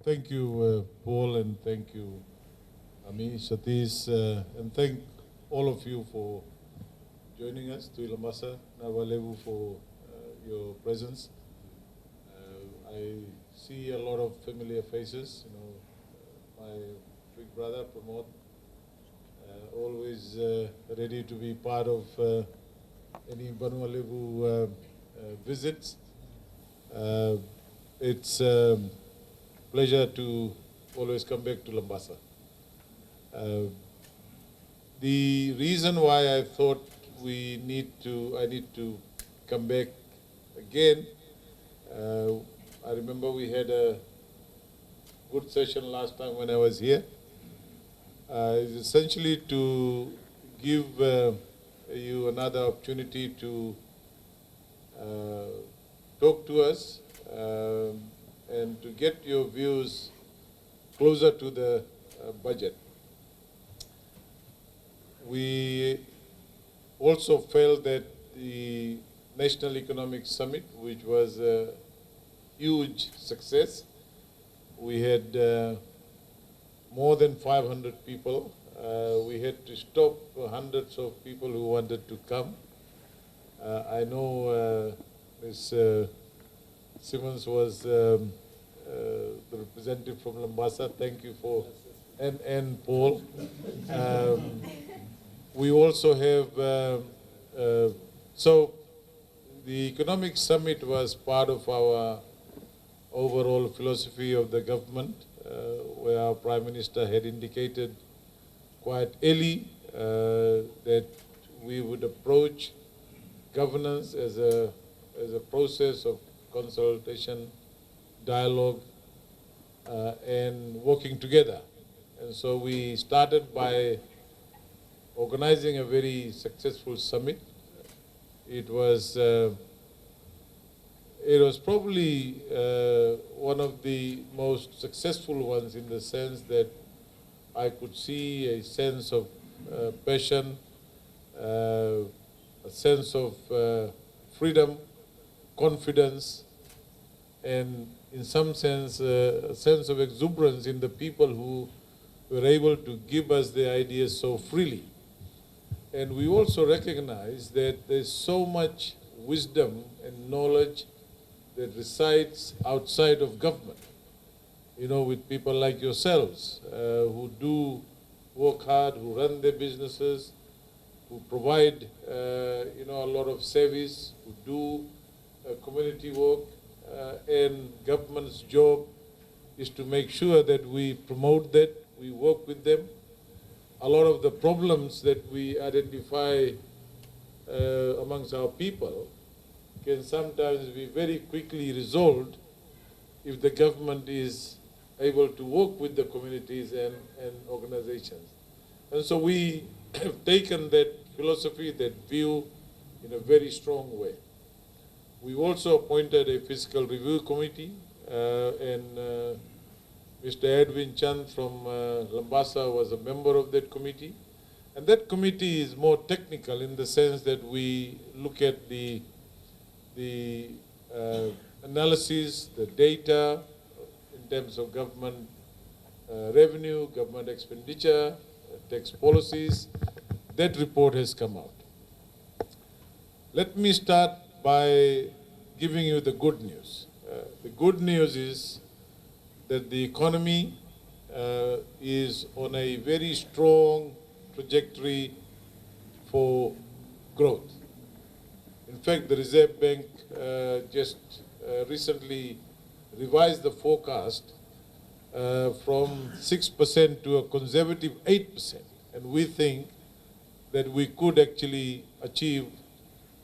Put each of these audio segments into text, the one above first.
Thank you, Paul, and thank you, Ami, Satish, and thank all of you for joining us, to Labasa, Nawalevu, for your presence. I see a lot of familiar faces. My big brother, Pramod, always ready to be part of any Banualevu visits. It's a pleasure to always come back to Labasa. The reason why I thought I need to come back again, I remember we had a good session last time when I was here. Is essentially to give you another opportunity to talk to us and to get your views closer to the budget. We also felt that the National Economic Summit, which was a huge success, we had more than 500 people. We had to stop hundreds of people who wanted to come. I know Ms. Simmons was the representative from Labasa. Thank you for, and Paul. We also have, so the Economic Summit was part of our overall philosophy of the government, where our Prime Minister had indicated quite early that we would approach governance as a process of consultation, dialogue, and working together. And so we started by organizing a very successful summit. It was probably one of the most successful ones in the sense that I could see a sense of passion, a sense of freedom, confidence, and in some sense, a sense of exuberance in the people who were able to give us their ideas so freely. And we also recognize that there's so much wisdom and knowledge that resides outside of government, with people like yourselves who do work hard, who run their businesses, who provide, a lot of service, who do community work, and government's job is to make sure that we promote that, we work with them. A lot of the problems that we identify amongst our people can sometimes be very quickly resolved if the government is able to work with the communities and organizations. And so we have taken that philosophy, that view, in a very strong way. We also appointed a fiscal review committee, and Mr. Edwin Chand from Labasa was a member of that committee. And that committee is more technical in the sense that we look at the analysis, the data in terms of government revenue, government expenditure, tax policies. That report has come out. Let me start by giving you the good news. The good news is that the economy is on a very strong trajectory for growth. In fact, the Reserve Bank just recently revised the forecast from 6% to a conservative 8%. And we think that we could actually achieve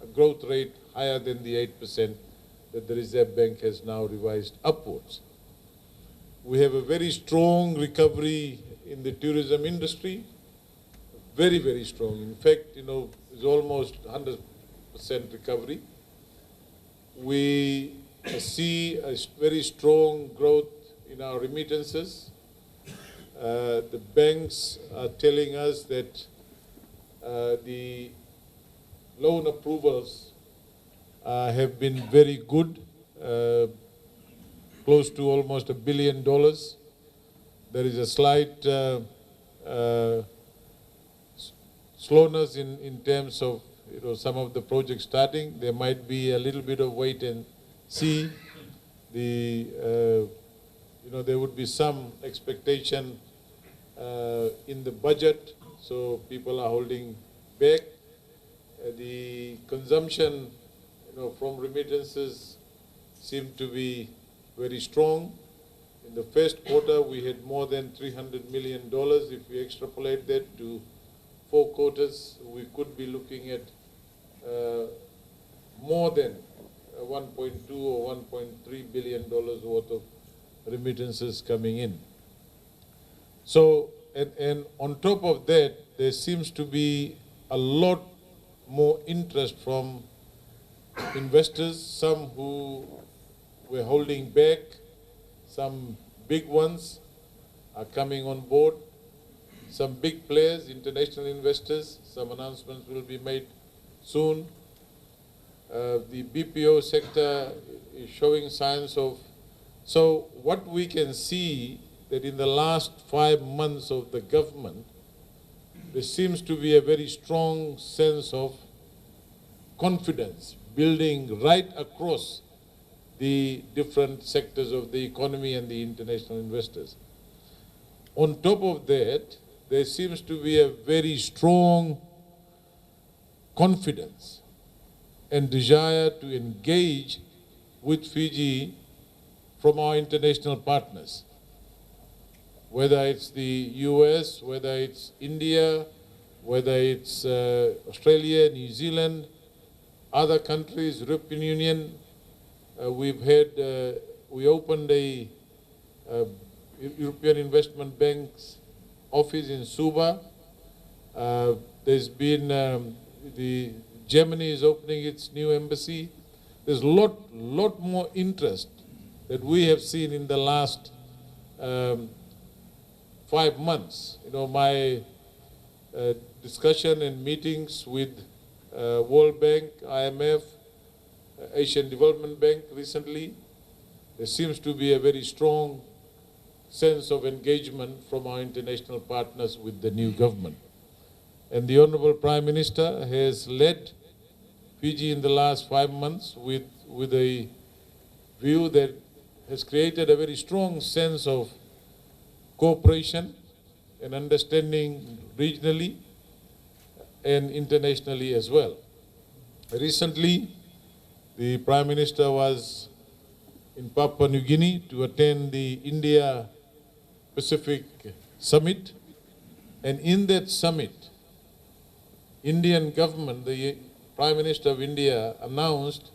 a growth rate higher than the 8% that the Reserve Bank has now revised upwards. We have a very strong recovery in the tourism industry, very, very strong. In fact, it's almost 100% recovery. We see a very strong growth in our remittances. The banks are telling us that the loan approvals have been very good. close to almost $1 billion. There is a slight slowness in terms of some of the projects starting. There might be a little bit of wait and see. There would be some expectation in the budget, so people are holding back. The consumption, from remittances seem to be very strong. In the first quarter, we had more than $300 million. If we extrapolate that to 4 quarters, we could be looking at more than 1.2 or 1.3 billion dollars worth of remittances coming in. So, and on top of that, there seems to be a lot more interest from investors, some who were holding back, some big ones are coming on board, some big players, international investors, some announcements will be made soon. The BPO sector is showing signs of, so what we can see that in the last 5 months of the government, there seems to be a very strong sense of confidence building right across the different sectors of the economy and the international investors. On top of that, there seems to be a very strong confidence and desire to engage with Fiji from our international partners, whether it's the US, whether it's India, whether it's Australia, New Zealand, other countries, European Union. We opened a European Investment Bank's office in Suva. There's been, Germany is opening its new embassy. There's a lot more interest that we have seen in the last 5 months. My discussion and meetings with World Bank, IMF, Asian Development Bank recently, there seems to be a very strong sense of engagement from our international partners with the new government. And the Honorable Prime Minister has led Fiji in the last 5 months with a view that has created a very strong sense of cooperation and understanding regionally and internationally as well. Recently, the Prime Minister was in Papua New Guinea to attend the India-Pacific Summit. And in that summit, Indian government, the Prime Minister of India announced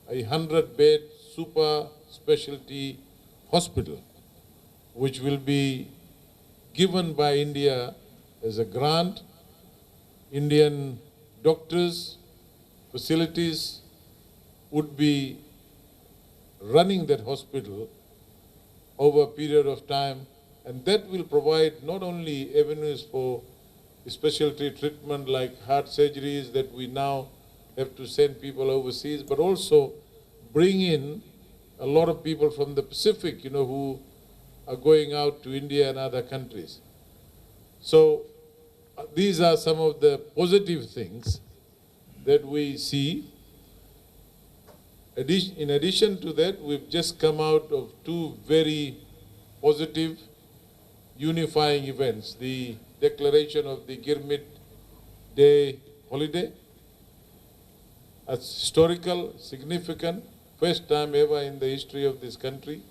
a 100-bed super specialty hospital, which will be given by India as a grant. Indian doctors, facilities would be running that hospital over a period of time, and that will provide not only avenues for specialty treatment like heart surgeries that we now have to send people overseas, but also bring in a lot of people from the Pacific, who are going out to India and other countries. So these are some of the positive things that we see. In addition to that, we've just come out of 2 very positive unifying events. The declaration of the Girmit Day holiday as historical, significant, first time ever in the history of this country.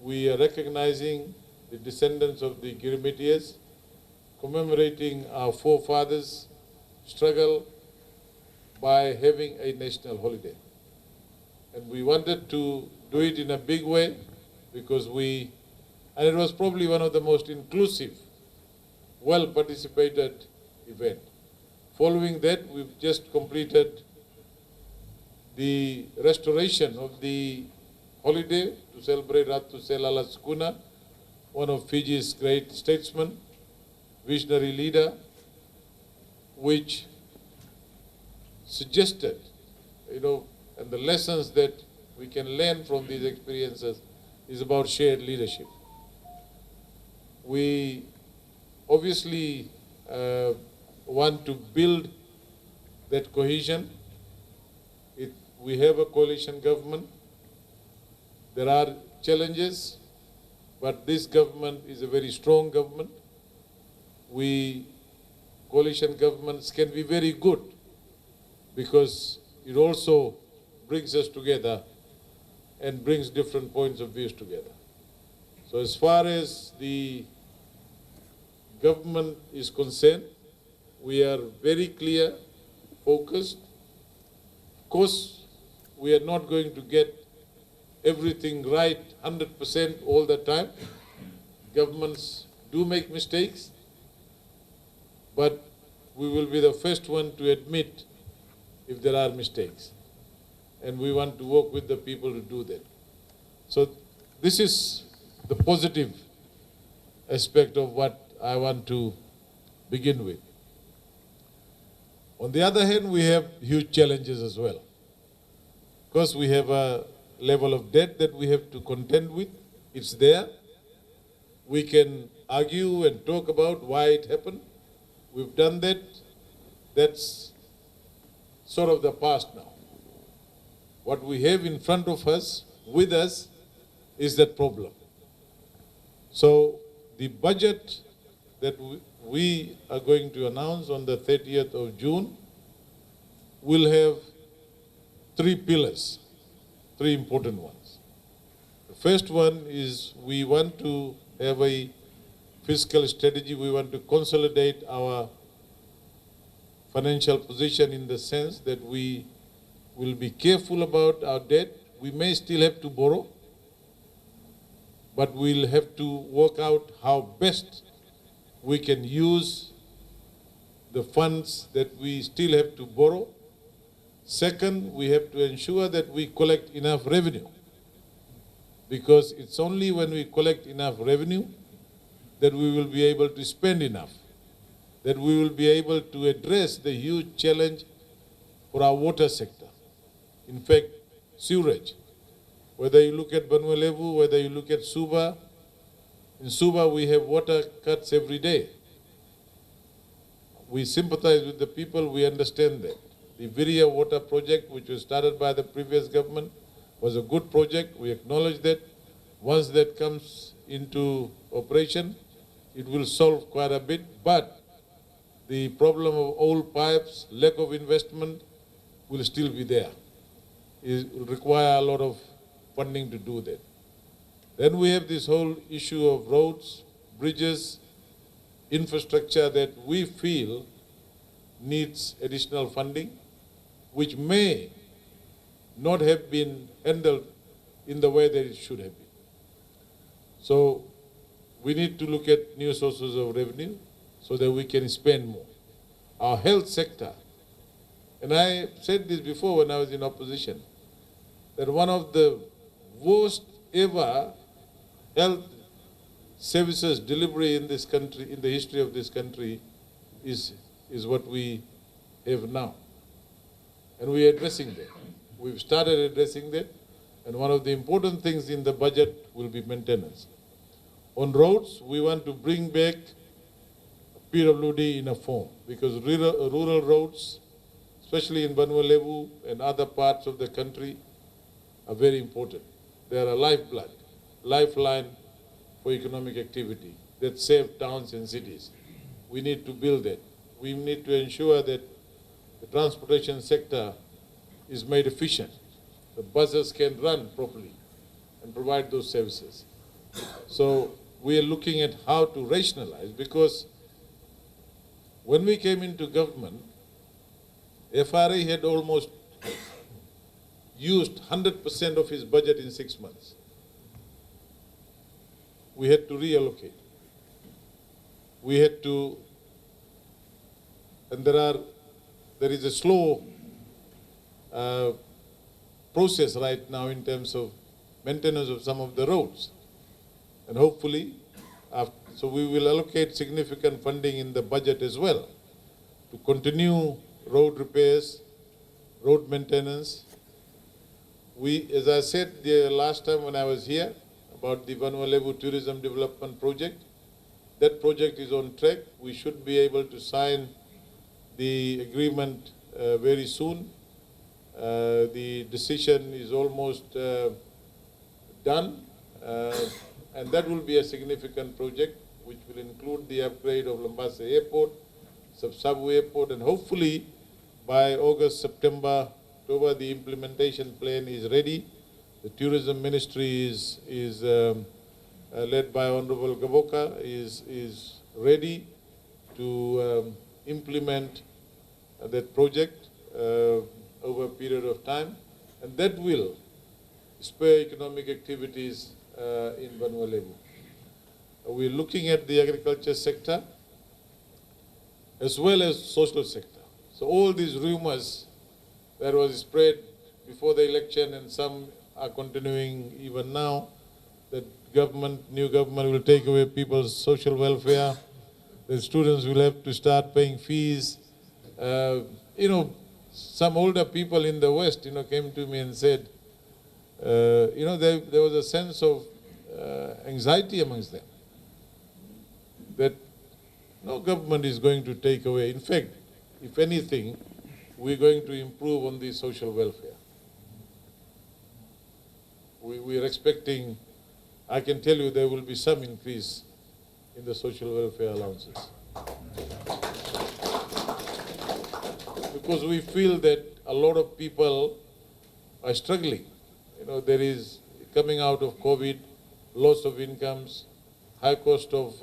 We are recognizing the descendants of the Girmitiers, commemorating our forefathers' struggle by having a national holiday. And we wanted to do it in a big way because and it was probably one of the most inclusive, well-participated event. Following that, we've just completed the restoration of the holiday to celebrate Ratu Selala Skuna, one of Fiji's great statesmen, visionary leader, which suggested, and the lessons that we can learn from these experiences is about shared leadership. We obviously want to build that cohesion. We have a coalition government. There are challenges, but this government is a very strong government. Coalition governments can be very good because it also brings us together and brings different points of views together. So as far as the government is concerned, we are very clear, focused. Of course, we are not going to get everything right 100% all the time. Governments do make mistakes, but we will be the first one to admit if there are mistakes. And we want to work with the people to do that. So this is the positive aspect of what I want to begin with. On the other hand, we have huge challenges as well. Because we have a level of debt that we have to contend with. It's there. We can argue and talk about why it happened. We've done that. That's sort of the past now. What we have in front of us, with us, is that problem. So the budget that we are going to announce on the 30th of June will have three pillars, three important ones. The first one is we want to have a fiscal strategy. We want to consolidate our financial position in the sense that we will be careful about our debt. We may still have to borrow, but we'll have to work out how best we can use the funds that we still have to borrow. Second, we have to ensure that we collect enough revenue, because it's only when we collect enough revenue that we will be able to spend enough, that we will be able to address the huge challenge for our water sector. In fact, sewerage. Whether you look at Banuelevu, whether you look at Suba, in Suba we have water cuts every day. We sympathize with the people, we understand that. The Viria water project, which was started by the previous government, was a good project. We acknowledge that. Once that comes into operation, it will solve quite a bit, but the problem of old pipes, lack of investment will still be there. It will require a lot of funding to do that. Then we have this whole issue of roads, bridges, infrastructure that we feel needs additional funding, which may not have been handled in the way that it should have been. So we need to look at new sources of revenue so that we can spend more. Our health sector, and I said this before when I was in opposition, that one of the worst ever health services delivery in this country, in the history of this country, is what we have now. And we are addressing that. We've started addressing that, and one of the important things in the budget will be maintenance. On roads, we want to bring back PWD in a form, because rural roads, especially in Banuelevu and other parts of the country, are very important. They are a lifeblood, lifeline for economic activity that save towns and cities. We need to build that. We need to ensure that the transportation sector is made efficient. The buses can run properly and provide those services. So we are looking at how to rationalize, because when we came into government, FRA had almost used 100% of his budget in 6 months. We had to reallocate. We had to, and there is a slow process right now in terms of maintenance of some of the roads. And hopefully, so we will allocate significant funding in the budget as well to continue road repairs, road maintenance. As I said the last time when I was here, about the Vanuatu Tourism Development Project. That project is on track. We should be able to sign the agreement very soon. The decision is almost done, and that will be a significant project which will include the upgrade of Labasa Airport, Subsabu Airport, and hopefully by August, September, October, the implementation plan is ready. The Tourism Ministry is led by Honorable Gavoka, is ready to implement that project over a period of time, and that will spur economic activities in Vanuatu. We're looking at the agriculture sector as well as social sector. So all these rumors that was spread before the election, and some are continuing even now, that new government will take away people's social welfare, the students will have to start paying fees. Some older people in the West, came to me and said, there was a sense of anxiety amongst them, that no government is going to take away. In fact, if anything, we're going to improve on the social welfare. We're expecting, I can tell you, there will be some increase in the social welfare allowances. Because we feel that a lot of people are struggling. There is, coming out of COVID, loss of incomes, high cost of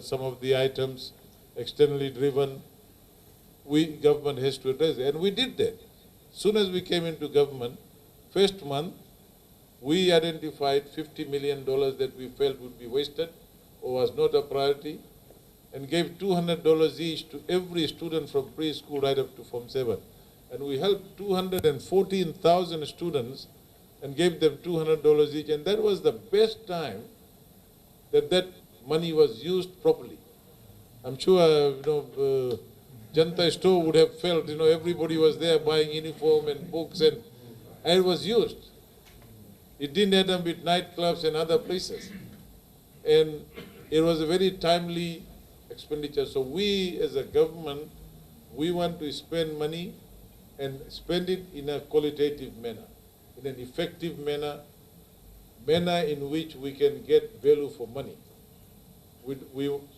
some of the items, externally driven. Government has to address it. And we did that. As soon as we came into government, first month, we identified $50 million that we felt would be wasted or was not a priority, and gave $200 each to every student from preschool right up to Form 7. And we helped 214,000 students and gave them $200 each. And that was the best time that money was used properly. I'm sure, Janta store would have felt, everybody was there buying uniform and books, and it was used. It didn't end up with nightclubs and other places. And it was a very timely expenditure. So we, as a government, we want to spend money and spend it in a qualitative manner, in an effective manner in which we can get value for money.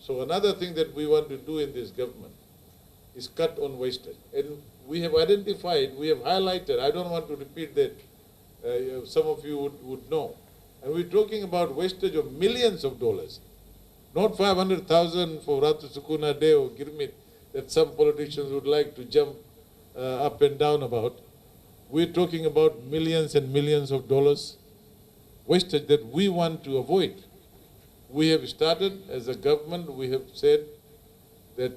So another thing that we want to do in this government is cut on wastage. And we have identified, we have highlighted, I don't want to repeat that, some of you would know. And we're talking about wastage of millions of dollars, not 500,000 for Ratu Sukuna Day or Girmit that some politicians would like to jump up and down about. We're talking about millions and millions of dollars wastage that we want to avoid. We have started, as a government, we have said that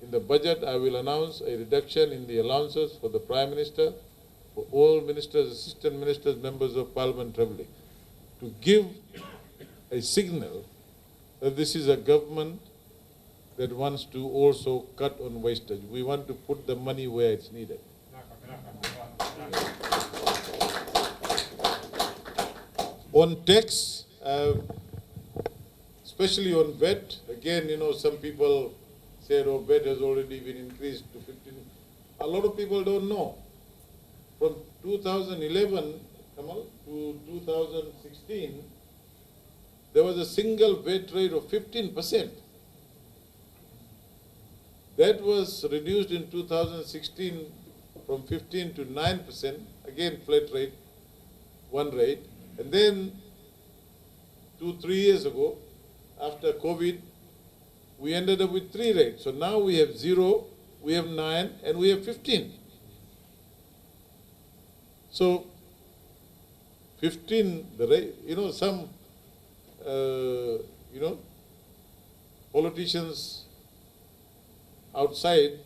in the budget I will announce a reduction in the allowances for the Prime Minister, for all ministers, assistant ministers, members of parliament traveling, to give a signal that this is a government that wants to also cut on wastage. We want to put the money where it's needed. On tax, especially on VAT, again, some people said, oh, VAT has already been increased to 15. A lot of people don't know. From 2011, Kamal, to 2016, there was a single VAT rate of 15%. That was reduced in 2016 from 15 to 9%, again flat rate, one rate. And then 2-3 years ago, after COVID, we ended up with 3 rates. So now we have 0, we have 9, and we have 15. So 15, the rate, some, politicians outside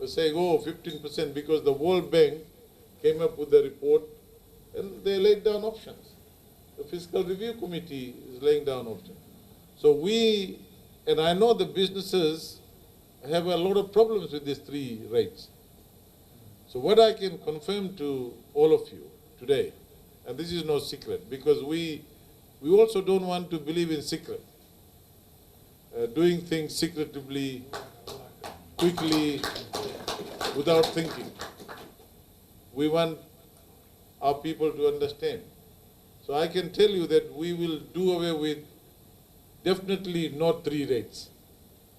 were saying, oh, 15%, because the World Bank came up with a report and they laid down options. The Fiscal Review Committee is laying down options. So and I know the businesses have a lot of problems with these 3 rates. So what I can confirm to all of you today, and this is no secret, because we We also don't want to believe in secret, doing things secretively, quickly, without thinking. We want our people to understand. So I can tell you that we will do away with definitely not 3 rates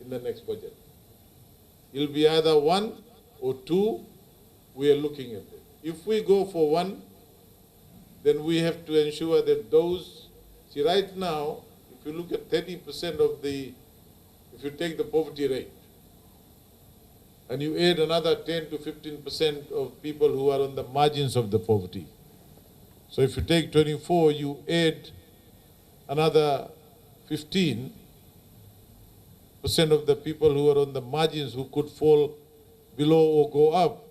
in the next budget. It'll be either 1 or 2. We are looking at it. If we go for 1, then we have to ensure that those, see right now, if you look at 30% of the, if you take the poverty rate, and you add another 10 to 15% of people who are on the margins of the poverty. So if you take 24, you add another 15% of the people who are on the margins who could fall below or go up,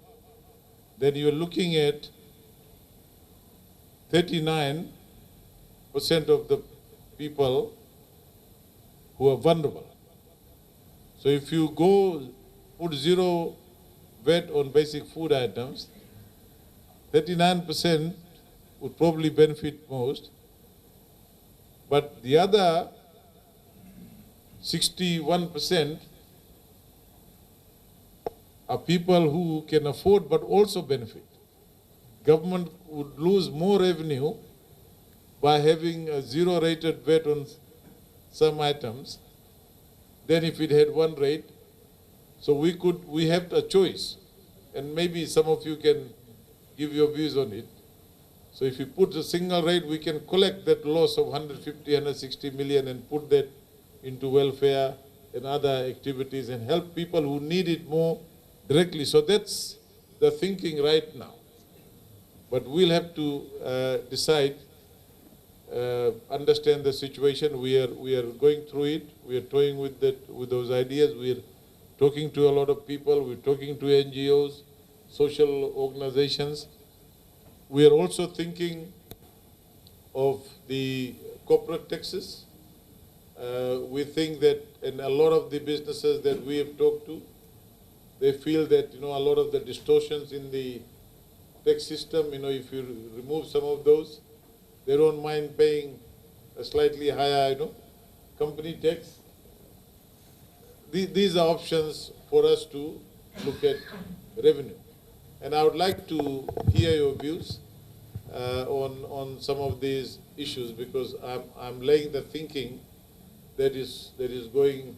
then you're looking at 39% of the people who are vulnerable. So if you go put 0 VAT on basic food items, 39% would probably benefit most, but the other 61% are people who can afford but also benefit. Government would lose more revenue by having a 0 rated VAT on some items than if it had 1 rate. So we have a choice, and maybe some of you can give your views on it. So if you put a single rate, we can collect that loss of 150, 160 million and put that into welfare and other activities and help people who need it more directly. So that's the thinking right now. But we'll have to decide, understand the situation. We are going through it. We are toying with those ideas. We are talking to a lot of people. We're talking to NGOs, social organizations. We are also thinking of the corporate taxes. We think that, and a lot of the businesses that we have talked to, they feel that, a lot of the distortions in the tax system, if you remove some of those, they don't mind paying a slightly higher, company tax. These are options for us to look at revenue. And I would like to hear your views on some of these issues, because I'm laying the thinking that is going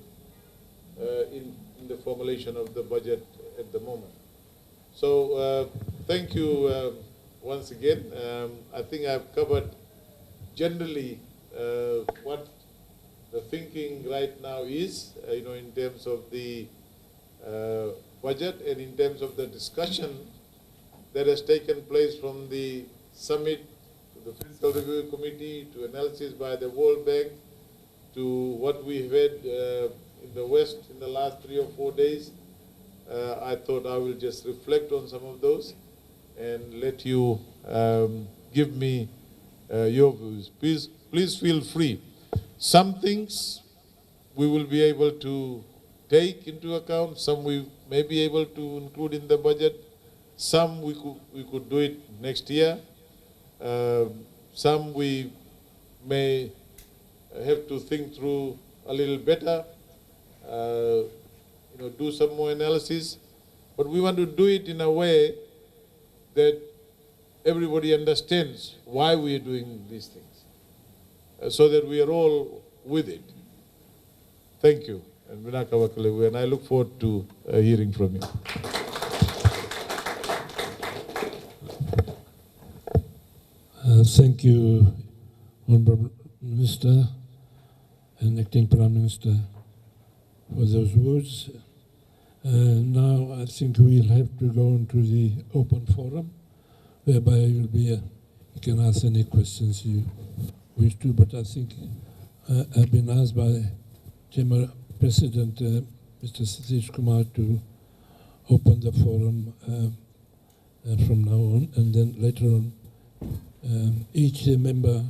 in the formulation of the budget at the moment. So thank you once again. I think I've covered generally what the thinking right now is, in terms of the budget and in terms of the discussion that has taken place from the summit to the Fiscal Review Committee to analysis by the World Bank to what we've had in the West in the last 3 or 4 days. I thought I will just reflect on some of those and let you give me your views. Please feel free. Some things we will be able to take into account, some we may be able to include in the budget, some we could do it next year, some we may have to think through a little better, do some more analysis, but we want to do it in a way that everybody understands why we are doing these things, so that we are all with it. Thank you, and I look forward to hearing from you. Thank you, Honourable Minister and Acting Prime Minister, for those words. Now I think we'll have to go into the open forum, whereby you can ask any questions you wish to, but I think I've been asked by Chamber President Mr. Satish Kumar to open the forum from now on, and then later on each member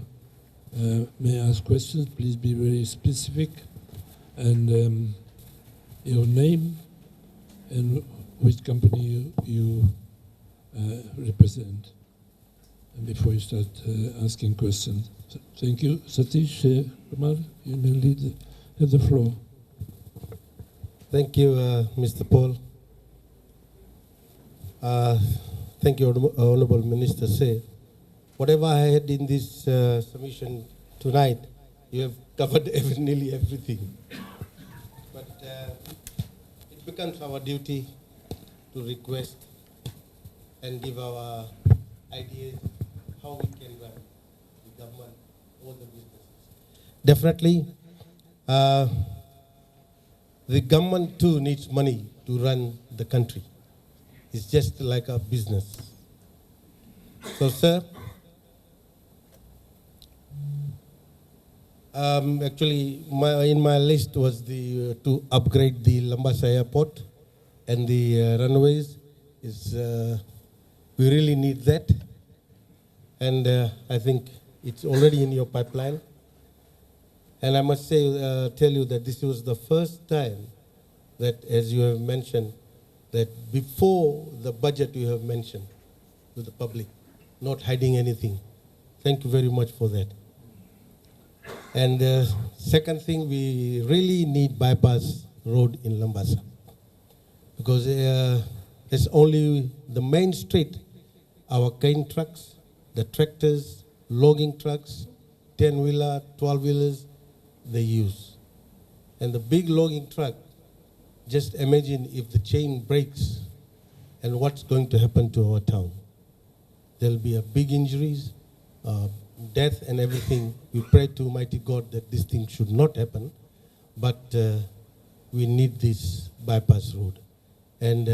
may ask questions. Please be very specific, and your name and which company you represent, and before you start asking questions. Thank you. Satish Kumar, you may have the floor. Thank you, Mr. Paul. Thank you, Honorable Minister. Say, whatever I had in this submission tonight, you have covered nearly everything. But it becomes our duty to request and give our ideas how we can run the government or the businesses. Definitely, the government too needs money to run the country. It's just like a business. So, sir, actually, in my list was to upgrade the Labasa airport and the runways. We really need that, and I think it's already in your pipeline. And I must say, tell you that this was the first time that, as you have mentioned, that before the budget you have mentioned to the public, not hiding anything. Thank you very much for that. And second thing, we really need bypass road in Labasa, because it's only the main street our cane trucks, the tractors, logging trucks, 10-wheeler, 12-wheelers, they use. And the big logging truck, just imagine if the chain breaks and what's going to happen to our town. There'll be a big injuries, death and everything. We pray to Almighty God that this thing should not happen, but we need this bypass road. And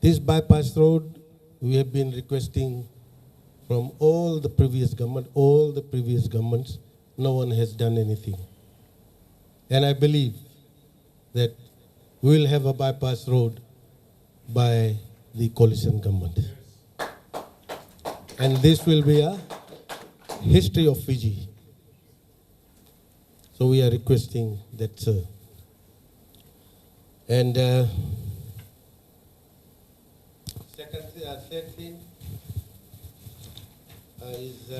this bypass road, we have been requesting from all the previous governments. No one has done anything. And I believe that we will have a bypass road by the coalition government. And this will be a history of Fiji. So we are requesting that, sir. And third thing is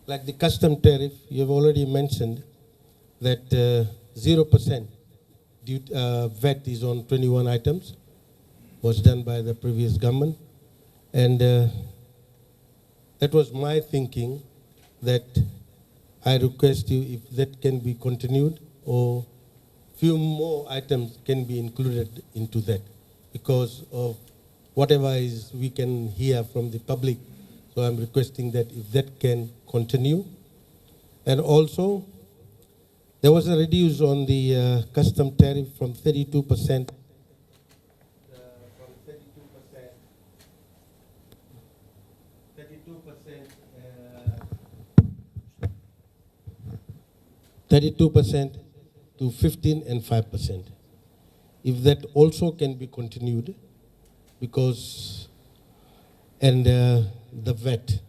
like the custom tariff. You have already mentioned that 0% VAT is on 21 items, was done by the previous government. And that was my thinking, that I request you if that can be continued, or few more items can be included into that, because of whatever is we can hear from the public. So I'm requesting that if that can continue. And also, there was a reduce on the custom tariff from 32%. 32% to 15 and 5%. If that also can be continued, because, and the VAT,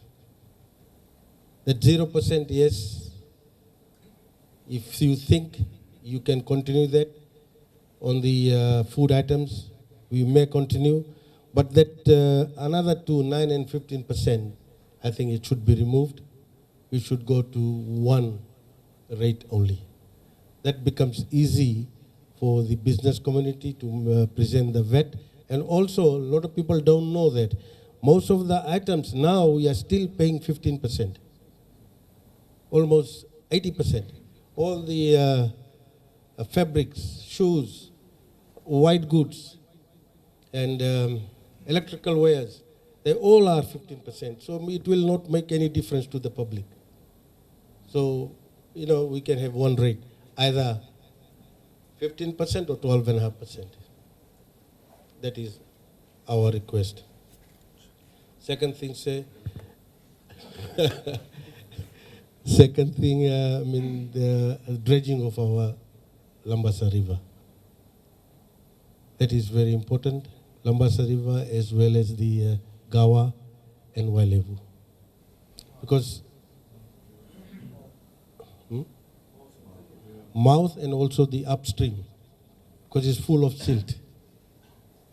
that 0%, yes, if you think you can continue that on the food items, we may continue, but that another to 9 and 15%, I think it should be removed. We should go to one rate only. That becomes easy for the business community to present the VAT. And also, a lot of people don't know that most of the items now we are still paying 15%, almost 80%. All the fabrics, shoes, white goods, and electrical wares, they all are 15%. So it will not make any difference to the public. So, you know, we can have one rate, either 15% or 12.5%. That is our request. Second thing, second thing, the dredging of our Labasa River. That is very important. Labasa River as well as the Gawa and Wailevu. Because mouth and also the upstream, because it's full of silt.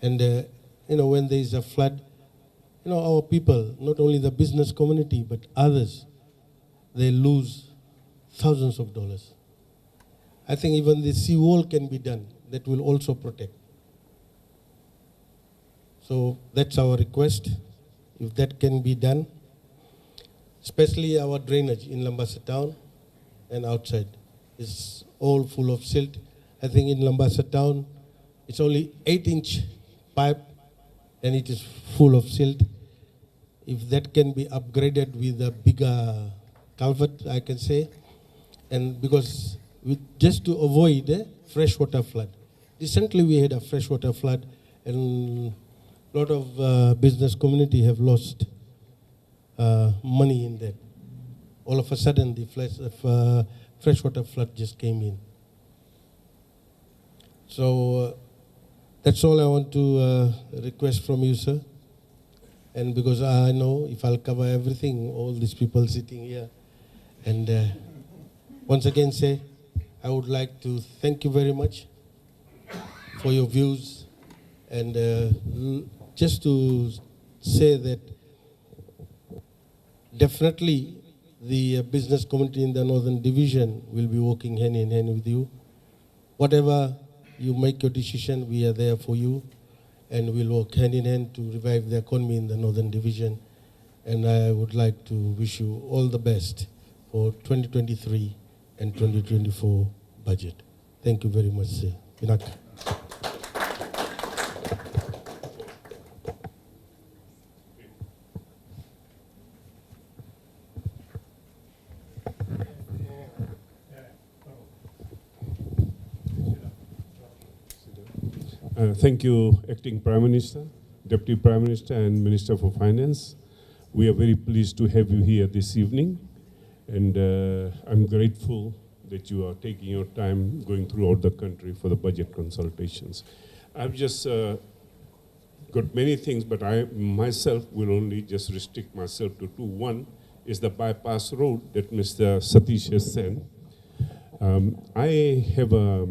And, you know, when there is a flood, our people, not only the business community, but others, they lose thousands of dollars. I think even the seawall can be done. That will also protect. So that's our request. If that can be done, especially our drainage in Labasa town and outside is all full of silt. I think in Labasa town, it's only 8-inch pipe and it is full of silt. If that can be upgraded with a bigger culvert, I can say, and because just to avoid freshwater flood. Recently we had a freshwater flood and a lot of business community have lost money in that. All of a sudden the freshwater flood just came in. So that's all I want to request from you, sir. And because I know if I'll cover everything, all these people sitting here. And once again say, I would like to thank you very much for your views. And just to say that definitely the business community in the Northern Division will be working hand in hand with you. Whatever you make your decision, we are there for you. And we'll work hand in hand to revive the economy in the Northern Division. And I would like to wish you all the best for 2023 and 2024 budget. Thank you very much, sir. Pinak. Thank you, Acting Prime Minister, Deputy Prime Minister, and Minister for Finance. We are very pleased to have you here this evening, and I'm grateful that you are taking your time going throughout the country for the budget consultations. I've just got many things, but I myself will only just restrict myself to two. One is the bypass road that Mr. Satish has said. I have a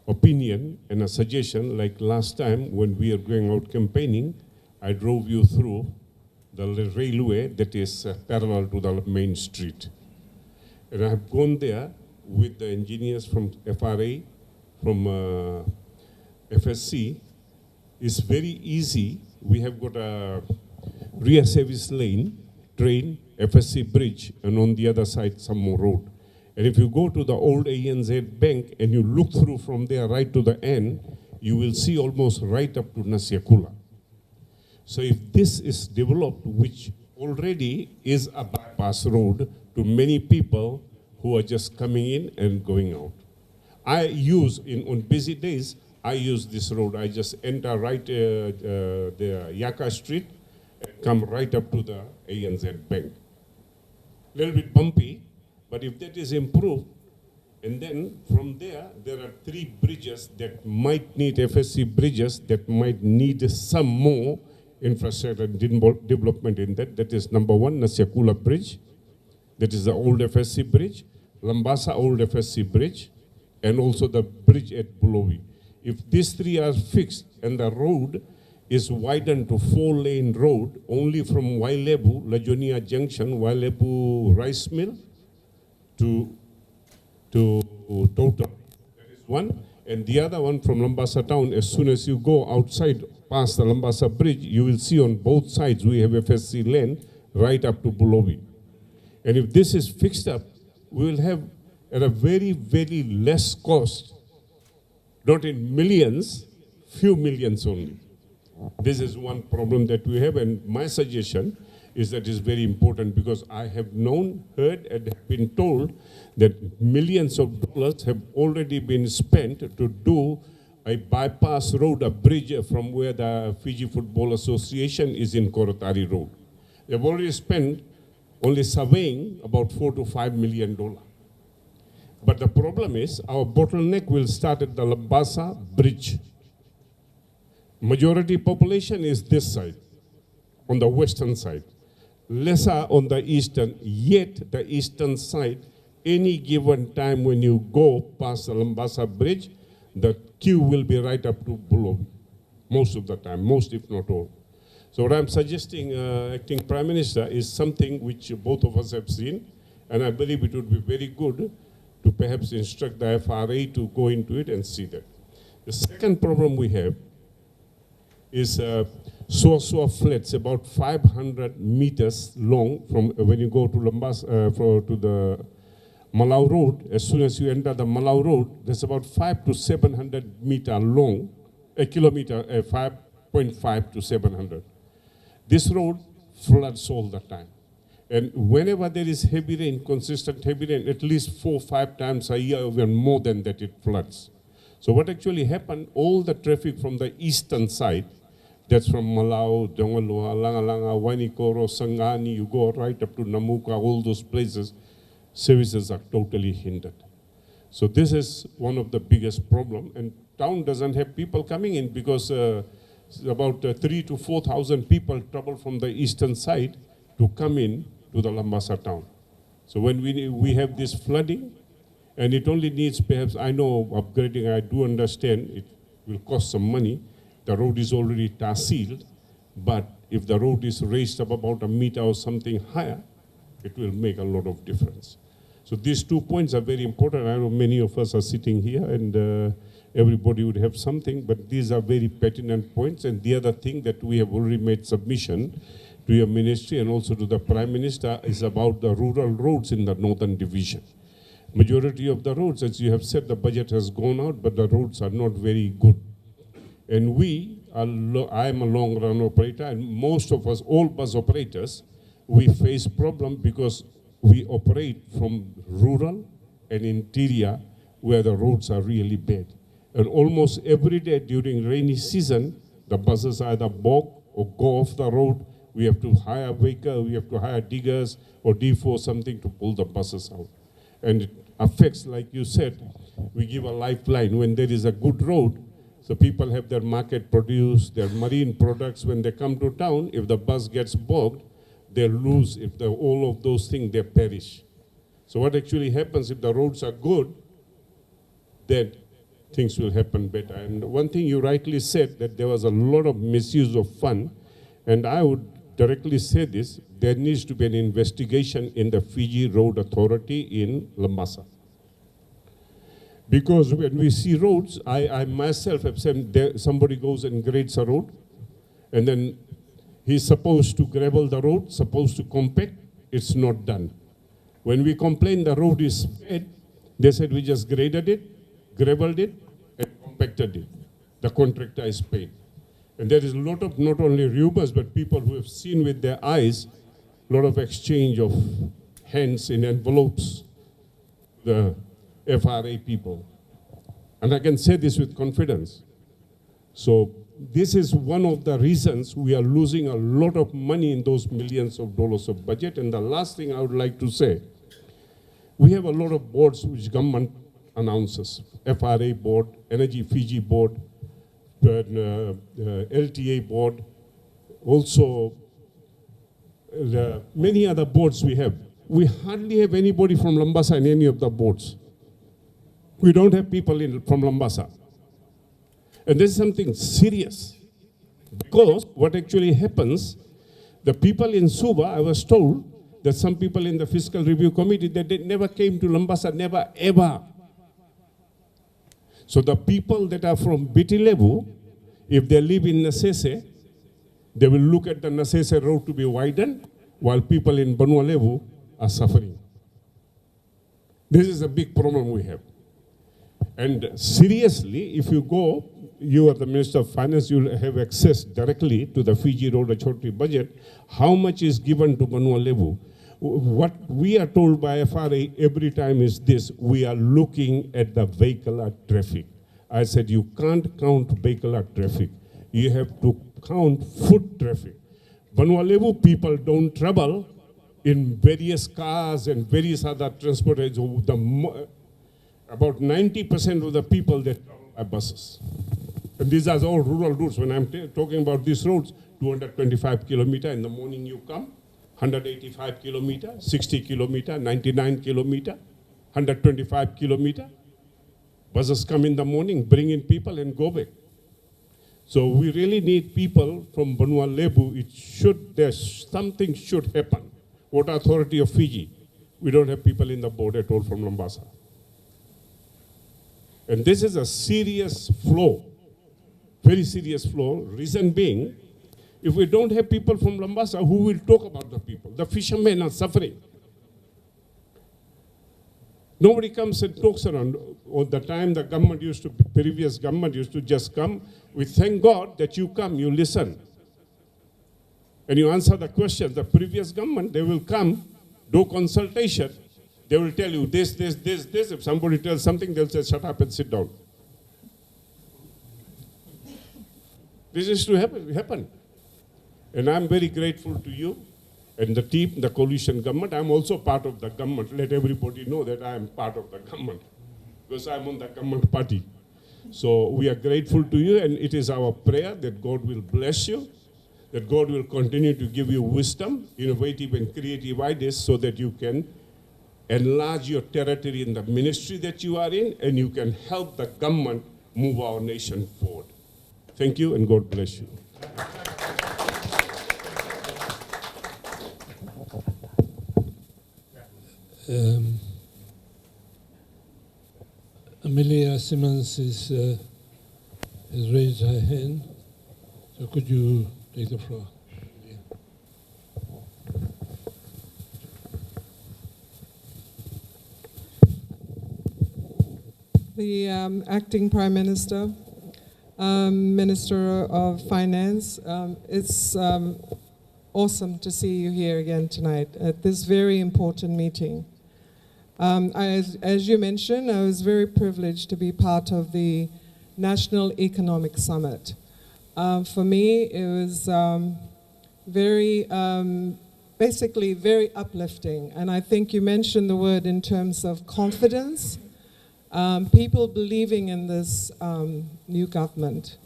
opinion and a suggestion, like last time when we are going out campaigning, I drove you through the railway that is parallel to the main street. And I have gone there with the engineers from FRA, from FSC. It's very easy. We have got a rear service lane, train, FSC bridge, and on the other side some more road. And if you go to the old ANZ Bank and you look through from there right to the end, you will see almost right up to Nasiakula. So if this is developed, which already is a bypass road to many people who are just coming in and going out. I use, on busy days, I use this road. I just enter right the Yaka Street and come right up to the ANZ Bank. A little bit bumpy, but if that is improved, and then from there are 3 bridges that might need FSC bridges that might need some more infrastructure and development in that. That is number 1, Nasiakula Bridge. That is the old FSC bridge, Labasa old FSC bridge, and also the bridge at Bulawayo. If these 3 are fixed and the road is widened to 4-lane road only from Wailebu, Lajonia Junction, Wailebu Rice Mill to Total. That is one. And the other one from Labasa town, as soon as you go outside past the Labasa bridge, you will see on both sides we have FSC lane right up to Bulawayo. And if this is fixed up, we will have at a very, very less cost, not in millions, few millions only. This is one problem that we have, and my suggestion is that is very important because I have known, heard, and have been told that millions of dollars have already been spent to do a bypass road, a bridge from where the Fiji Football Association is in Korotari Road. They've already spent only surveying about $4 to $5 million. But the problem is our bottleneck will start at the Labasa Bridge. Majority population is this side, on the western side. Lesser on the eastern, yet the eastern side, any given time when you go past the Labasa Bridge, the queue will be right up to Bulawayo, most of the time, most if not all. So what I'm suggesting, Acting Prime Minister, is something which both of us have seen, and I believe it would be very good to perhaps instruct the FRA to go into it and see that. The second problem we have is Suasua flats, about 500 meters long from when you go to Labasa, to the Malau Road. As soon as you enter the Malau Road, there's about 500 to 700 meter long, a kilometer, 5.5 to 700. This road floods all the time. And whenever there is heavy rain, consistent heavy rain, at least 4 or 5 times a year, even more than that, it floods. So what actually happened, all the traffic from the eastern side, that's from Malau, Dongaloa, Langalanga, Wanikoro, Sangani, you go right up to Namuka, all those places, services are totally hindered. So this is one of the biggest problems. And town doesn't have people coming in because about 3,000 to 4,000 people travel from the eastern side to come in to the Labasa town. So when we have this flooding, and it only needs perhaps, I know upgrading, I do understand it will cost some money. The road is already tar sealed, but if the road is raised up about a meter or something higher, it will make a lot of difference. So these 2 points are very important. I know many of us are sitting here and everybody would have something, but these are very pertinent points. And the other thing that we have already made submission to your ministry and also to the Prime Minister is about the rural roads in the Northern Division. Majority of the roads, as you have said, the budget has gone out, but the roads are not very good. And I am a long run operator, and most of us, all bus operators, we face problem because we operate from rural and interior where the roads are really bad. And almost every day during rainy season, the buses either bog or go off the road. We have to hire a vehicle, we have to hire diggers or D4 something to pull the buses out. And it affects, like you said, we give a lifeline when there is a good road. So people have their market produce, their marine products. When they come to town, if the bus gets bogged, they lose. If all of those things, they perish. So what actually happens if the roads are good, then things will happen better. And one thing you rightly said, that there was a lot of misuse of fund. And I would directly say this, there needs to be an investigation in the Fiji Road Authority in Labasa. Because when we see roads, I myself have said somebody goes and grades a road, and then he's supposed to gravel the road, supposed to compact, it's not done. When we complain the road is bad, they said we just graded it, graveled it, and compacted it. The contractor is paid. And there is a lot of not only rumors, but people who have seen with their eyes, a lot of exchange of hands in envelopes, the FRA people. And I can say this with confidence. So this is one of the reasons we are losing a lot of money in those millions of dollars of budget. And the last thing I would like to say, we have a lot of boards which government announces. FRA board, Energy Fiji board, LTA board, also many other boards we have. We hardly have anybody from Labasa in any of the boards. We don't have people from Labasa. And this is something serious. Because what actually happens, the people in Suba, I was told that some people in the Fiscal Review Committee, that they never came to Labasa, never, ever. So the people that are from Bitilevu, if they live in Nasese, they will look at the Nasese road to be widened, while people in Banualevu are suffering. This is a big problem we have. And seriously, if you go, you are the Minister of Finance, you will have access directly to the Fiji Road Authority budget, how much is given to Banualevu. What we are told by FRA every time is this, we are looking at the vehicular traffic. I said, you can't count vehicular traffic. You have to count foot traffic. Banualevu people don't travel in various cars and various other transportation. About 90% of the people that travel by buses. And these are all rural routes. When I'm talking about these roads, 225 kilometers in the morning you come, 185 kilometers, 60 kilometers, 99 kilometers, 125 kilometers. Buses come in the morning, bring in people and go back. So we really need people from Banua Lebu. Something should happen. Water Authority of Fiji, we don't have people in the board at all from Labasa. And this is a serious flaw, very serious flaw. Reason being, if we don't have people from Labasa, who will talk about the people? The fishermen are suffering. Nobody comes and talks around. All the time the previous government used to just come. We thank God that you come, you listen. And you answer the question. The previous government, they will come, do consultation. They will tell you this. If somebody tells something, they'll say, shut up and sit down. This is to happen. And I'm very grateful to you and the team, the coalition government. I'm also part of the government. Let everybody know that I am part of the government because I'm on the government party. So we are grateful to you, and it is our prayer that God will bless you, that God will continue to give you wisdom, innovative and creative ideas so that you can enlarge your territory in the ministry that you are in, and you can help the government move our nation forward. Thank you, and God bless you. Amelia Simmons has raised her hand. So could you take the floor? The acting Prime Minister, Minister of Finance, it's awesome to see you here again tonight at this very important meeting. As you mentioned, I was very privileged to be part of the National Economic Summit. For me, it was basically very uplifting. And I think you mentioned the word in terms of confidence, people believing in this new government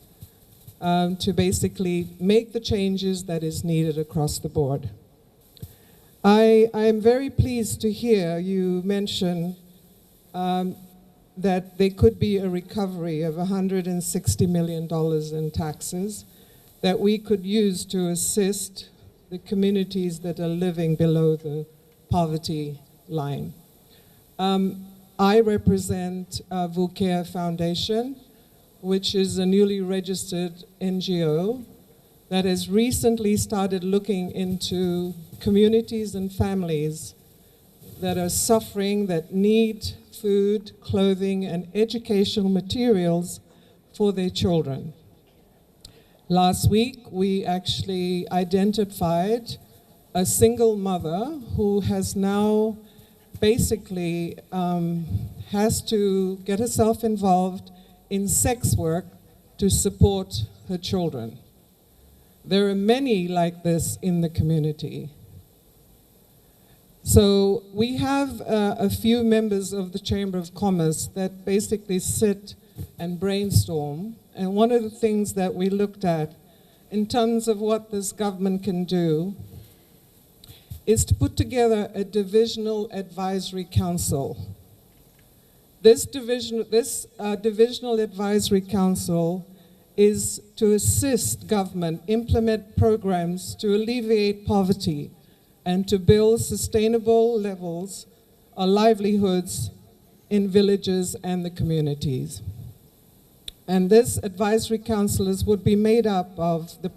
to basically make the changes that is needed across the board. I am very pleased to hear you mention that there could be a recovery of $160 million in taxes that we could use to assist the communities that are living below the poverty line. I represent Vukea Foundation, which is a newly registered NGO that has recently started looking into communities and families that are suffering, that need food, clothing, and educational materials for their children. Last week, we actually identified a single mother who has now basically has to get herself involved in sex work to support her children. There are many like this in the community. So we have a few members of the Chamber of Commerce that basically sit and brainstorm. And one of the things that we looked at in terms of what this government can do is to put together a divisional advisory council. This divisional advisory council is to assist government implement programs to alleviate poverty and to build sustainable levels of livelihoods in villages and the communities. And this advisory councils would be made up of the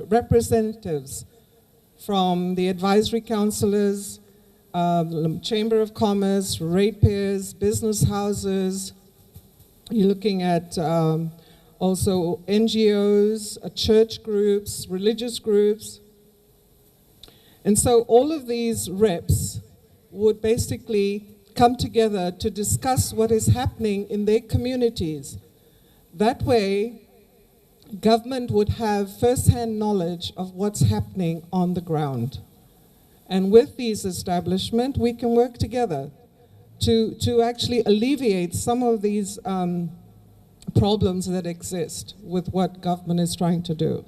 representatives from the advisory councillors, Chamber of Commerce, ratepayers, business houses. You're looking at also NGOs, church groups, religious groups. And so all of these reps would basically come together to discuss what is happening in their communities. That way, government would have first-hand knowledge of what's happening on the ground. And with these establishments, we can work together to actually alleviate some of these problems that exist with what government is trying to do.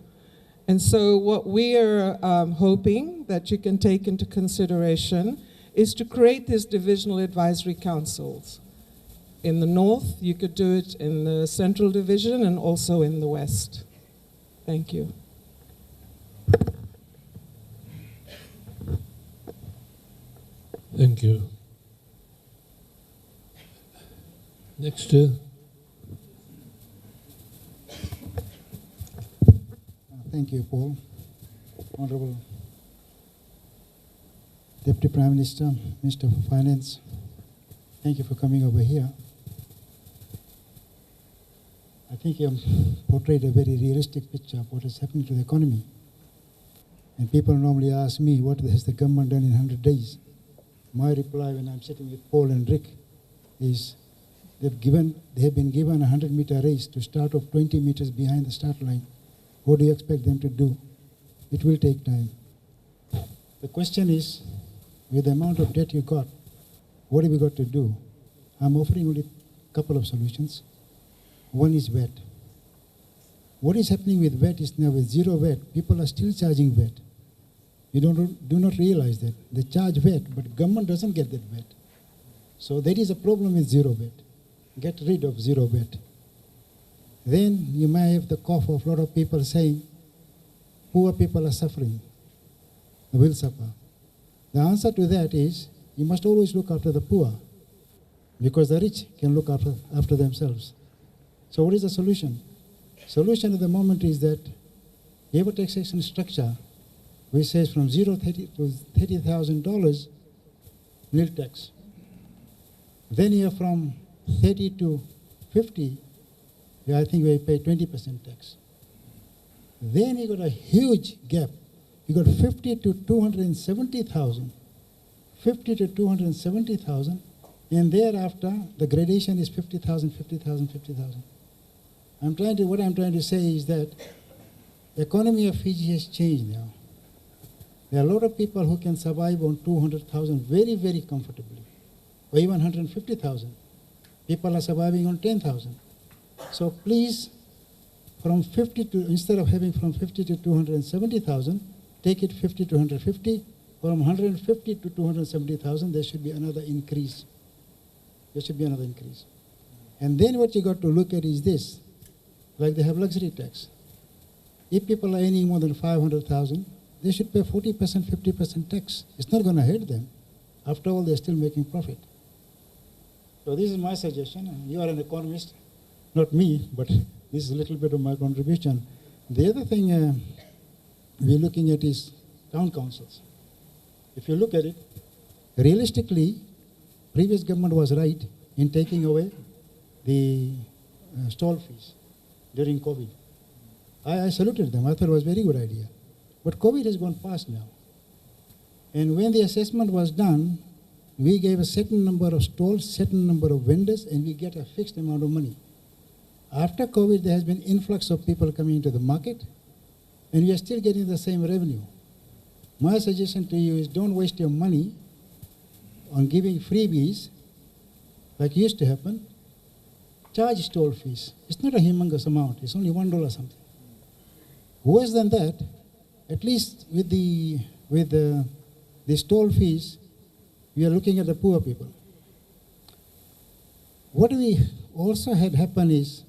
And so what we are hoping that you can take into consideration is to create these divisional advisory councils. In the north, you could do it in the central division and also in the west. Thank you. Thank you. Next, Thank you, Paul. Honorable Deputy Prime Minister, Minister for Finance, thank you for coming over here. I think you portrayed a very realistic picture of what is happening to the economy. And people normally ask me, what has the government done in 100 days? My reply when I'm sitting with Paul and Rick is they have been given a 100-meter race to start off 20 meters behind the start line. What do you expect them to do? It will take time. The question is, with the amount of debt you got, what have you got to do? I'm offering only a couple of solutions. One is VAT. What is happening with VAT is now with zero VAT, people are still charging VAT. You do not realize that. They charge VAT, but government doesn't get that VAT. So that is a problem with zero VAT. Get rid of zero VAT. Then you may have the cough of a lot of people saying, poor people are suffering, they will suffer. The answer to that is, you must always look after the poor, because the rich can look after themselves. So what is the solution? Solution at the moment is that you have a taxation structure which says from $0 to $30,000 nil tax. Then you have from 30 to 50, I think we pay 20% tax. Then you got a huge gap. You got 50 to 270,000, 50 to 270,000, and thereafter the gradation is 50,000, 50,000, 50,000. What I'm trying to say is that the economy of Fiji has changed now. There are a lot of people who can survive on 200,000 very, very comfortably, or even 150,000. People are surviving on 10,000. So please, from 50 to, instead of having from 50 to 270,000, take it 50 to 150. From 150 to 270,000, there should be another increase. There should be another increase. And then what you got to look at is this, like they have luxury tax. If people are earning more than 500,000, they should pay 40%, 50% tax. It's not going to hurt them. After all, they're still making profit. So this is my suggestion. You are an economist, not me, but this is a little bit of my contribution. The other thing we're looking at is town councils. If you look at it, realistically, previous government was right in taking away the stall fees during COVID. I saluted them. I thought it was a very good idea. But COVID has gone past now. And when the assessment was done, we gave a certain number of stalls, certain number of vendors, and we get a fixed amount of money. After COVID, there has been influx of people coming into the market, and we are still getting the same revenue. My suggestion to you is don't waste your money on giving freebies like used to happen. Charge stall fees. It's not a humongous amount. It's only $1 something. Worse than that, at least with the stall fees, we are looking at the poor people. What we also had happen is,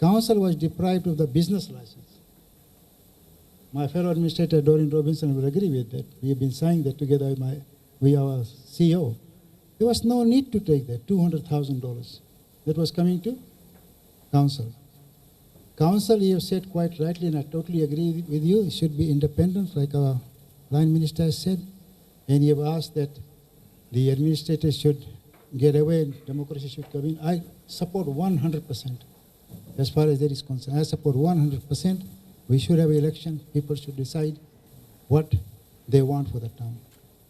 council was deprived of the business license. My fellow administrator, Doreen Robinson, will agree with that. We have been saying that together with our CEO. There was no need to take that $200,000 that was coming to council. Council, you have said quite rightly, and I totally agree with you, it should be independent, like our line minister has said. And you have asked that the administrators should get away, democracy should come in. I support 100% as far as that is concerned. I support 100%. We should have an election. People should decide what they want for the town.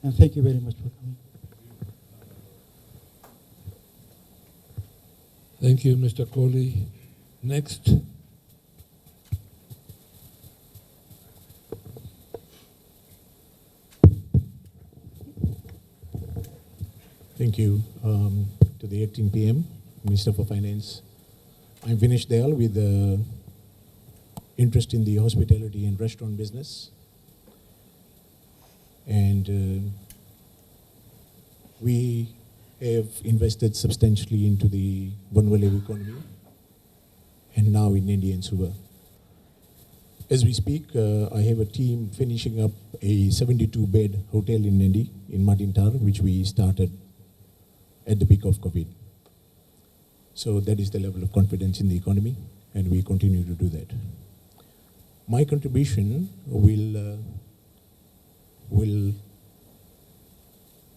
And thank you very much for coming. thank you, Mr. Kohli. Next. Thank you to the acting PM, Minister for Finance. I'm Vinesh Dayal with interest in the hospitality and restaurant business. And we have invested substantially into the vulnerable economy. and now in Indian Sugar. As we speak, I have a team finishing up a 72-bed hotel in Nandi, in Matintar, which we started at the peak of COVID. So that is the level of confidence in the economy, and we continue to do that. My contribution will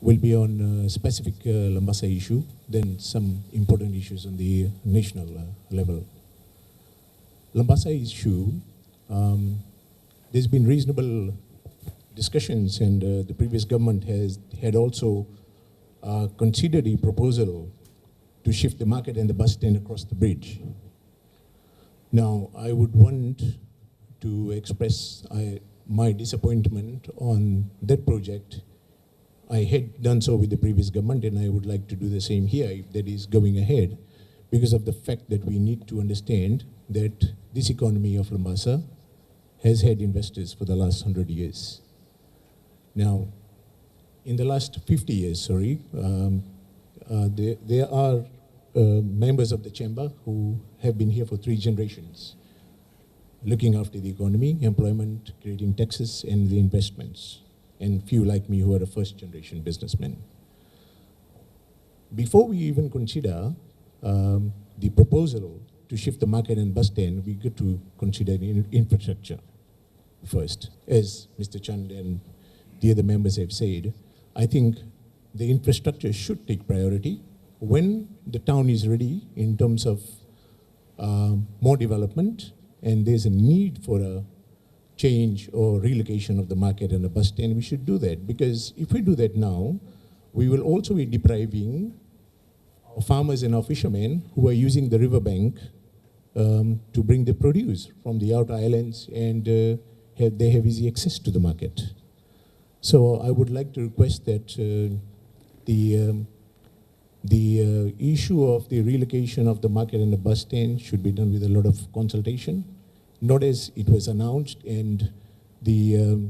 be on a specific Labasa issue, then some important issues on the national level. Labasa issue, there's been reasonable discussions, and the previous government had also considered a proposal to shift the market and the bus stand across the bridge. Now, I would want to express my disappointment on that project. I had done so with the previous government, and I would like to do the same here if that is going ahead, because of the fact that we need to understand that this economy of Labasa has had investors for the last 100 years. Now, in the last 50 years, there are members of the chamber who have been here for 3 generations, looking after the economy, employment, creating taxes, and the investments, and few like me who are a first-generation businessmen. Before we even consider the proposal to shift the market and bus stand, we get to consider infrastructure first. As Mr. Chand and the other members have said, I think the infrastructure should take priority when the town is ready in terms of more development, and there's a need for a change or relocation of the market and the bus stand. We should do that, because if we do that now, we will also be depriving our farmers and our fishermen who are using the riverbank to bring the produce from the outer islands, and they have easy access to the market. So I would like to request that the issue of the relocation of the market and the bus stand should be done with a lot of consultation, not as it was announced, and the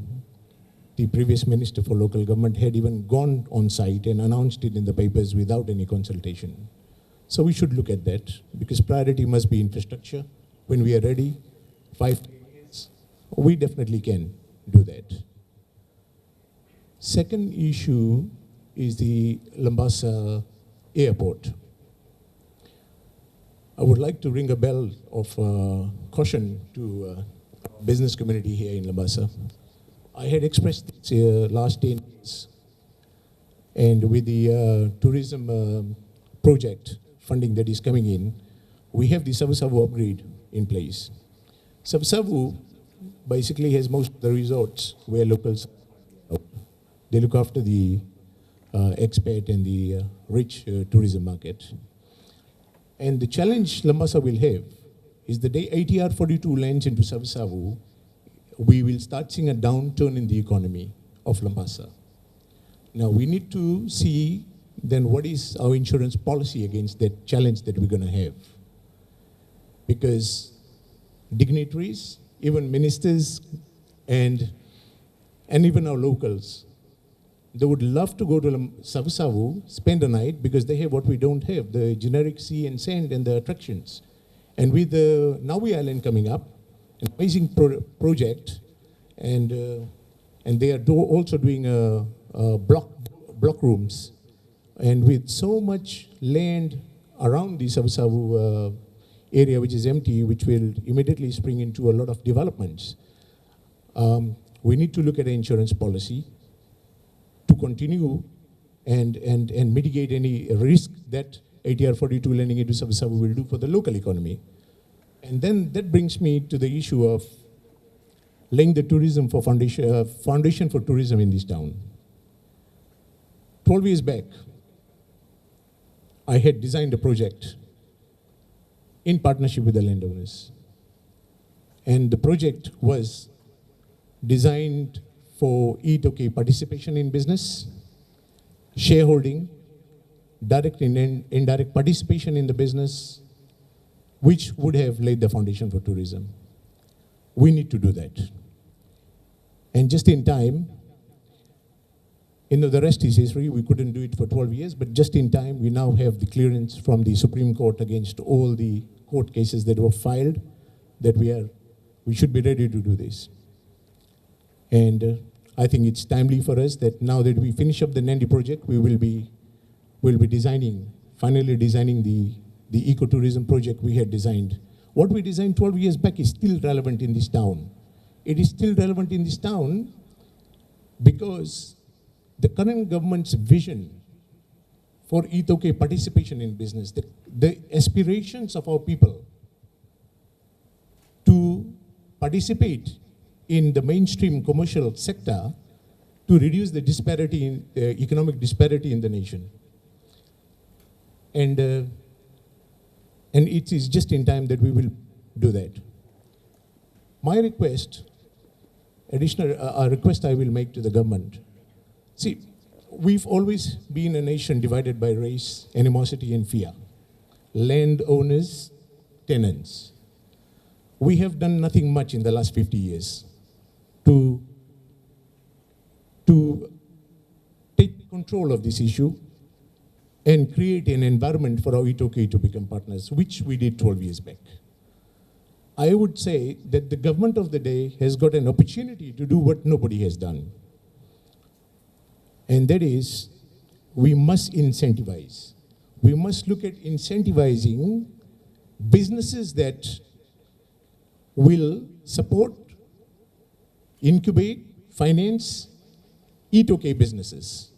previous Minister for Local Government had even gone on site and announced it in the papers without any consultation. So we should look at that, because priority must be infrastructure. When we are ready, 5 years, we definitely can do that. Second issue is the Labasa airport. I would like to ring a bell of caution to business community here in Labasa. I had expressed this last 10 years, and with the tourism project funding that is coming in, we have the Savu upgrade in place. Savu basically has most of the resorts where locals, they look after the expat and the rich tourism market. And the challenge Labasa will have is the day ATR 42 lands into Savu, we will start seeing a downturn in the economy of Labasa. Now we need to see then what is our insurance policy against that challenge that we're going to have. Because dignitaries, even ministers, and even our locals, they would love to go to Savu, spend a night, because they have what we don't have, the generic sea and sand and the attractions. And with the Naui Island coming up, an amazing project, and they are also doing block rooms. And with so much land around the Savu area, which is empty, which will immediately spring into a lot of developments, we need to look at an insurance policy to continue and mitigate any risk that ATR 42 landing into Savu will do for the local economy. And then that brings me to the issue of laying the tourism for foundation for tourism in this town. 12 years back, I had designed a project in partnership with the landowners. And the project was designed for E2K participation in business, shareholding, direct and indirect participation in the business, which would have laid the foundation for tourism. We need to do that. And just in time, the rest is history. We couldn't do it for 12 years, but just in time, we now have the clearance from the Supreme Court against all the court cases that were filed, that we should be ready to do this. And I think it's timely for us that now that we finish up the Nandi project, we'll be finally designing the ecotourism project we had designed. What we designed 12 years back is still relevant in this town. It is still relevant in this town because the current government's vision for Itoke participation in business, the aspirations of our people to participate in the mainstream commercial sector to reduce the disparity in economic disparity in the nation. And it is just in time that we will do that. My request, a request I will make to the government. See, we've always been a nation divided by race, animosity, and fear. Landowners, tenants. We have done nothing much in the last 50 years to take control of this issue and create an environment for our Itoke to become partners, which we did 12 years back. I would say that the government of the day has got an opportunity to do what nobody has done. And that is, we must incentivize. We must look at incentivizing businesses that will support, incubate, finance, Itoke businesses.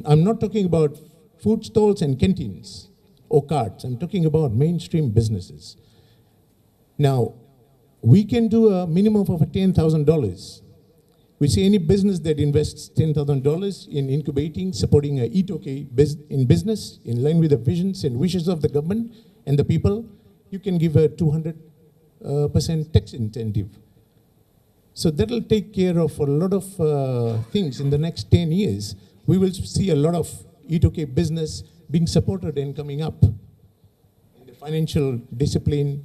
I'm not talking about food stalls and canteens or carts. I'm talking about mainstream businesses. Now, we can do a minimum of $10,000. We see any business that invests $10,000 in incubating, supporting a Itoke in business, in line with the visions and wishes of the government and the people, you can give a 200% tax incentive. So that'll take care of a lot of things in the next 10 years. We will see a lot of Itoke business being supported and coming up. In the financial discipline,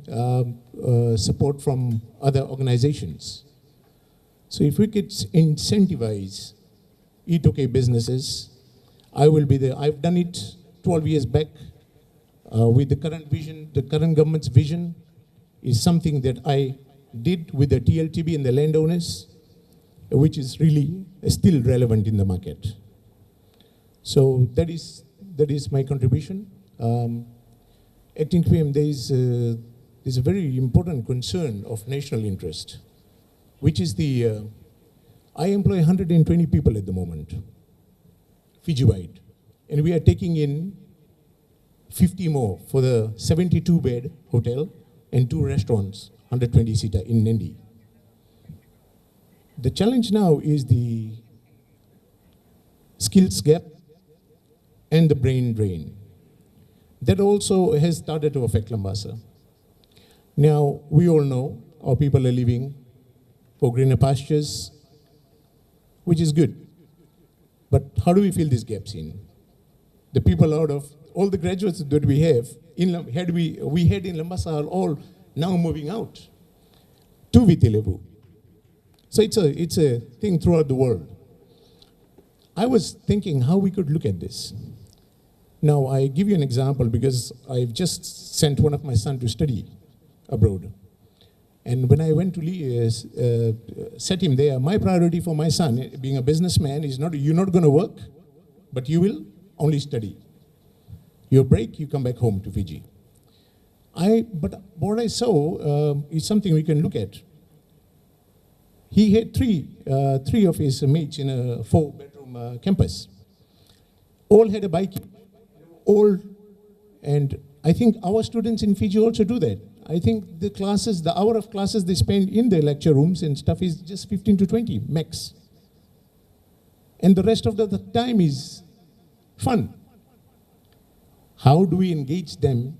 support from other organizations. So if we could incentivize Itoke businesses, I will be there. I've done it 12 years back with the current vision. The current government's vision is something that I did with the TLTB and the landowners, which is really still relevant in the market. So that is my contribution. Acting PM, there is a very important concern of national interest, which is I employ 120 people at the moment, Fiji-wide, and we are taking in 50 more for the 72-bed hotel and 2 restaurants, 120-seater in Nandi. The challenge now is the skills gap and the brain drain. That also has started to affect Labasa. Now, we all know our people are leaving for greener pastures, which is good. But how do we fill these gaps in? The people out of all the graduates that we have, we had in Labasa are all now moving out to Vitilevu. So it's a thing throughout the world. I was thinking how we could look at this. Now, I give you an example because I've just sent one of my sons to study abroad. And when I went to set him there, my priority for my son, being a businessman, is you're not going to work, but you will only study. Your break, you come back home to Fiji. But what I saw is something we can look at. He had three of his mates in a 4-bedroom campus. All had a bike. All, and I think our students in Fiji also do that. I think the hour of classes they spend in the lecture rooms and stuff is just 15 to 20 max. And the rest of the time is fun. How do we engage them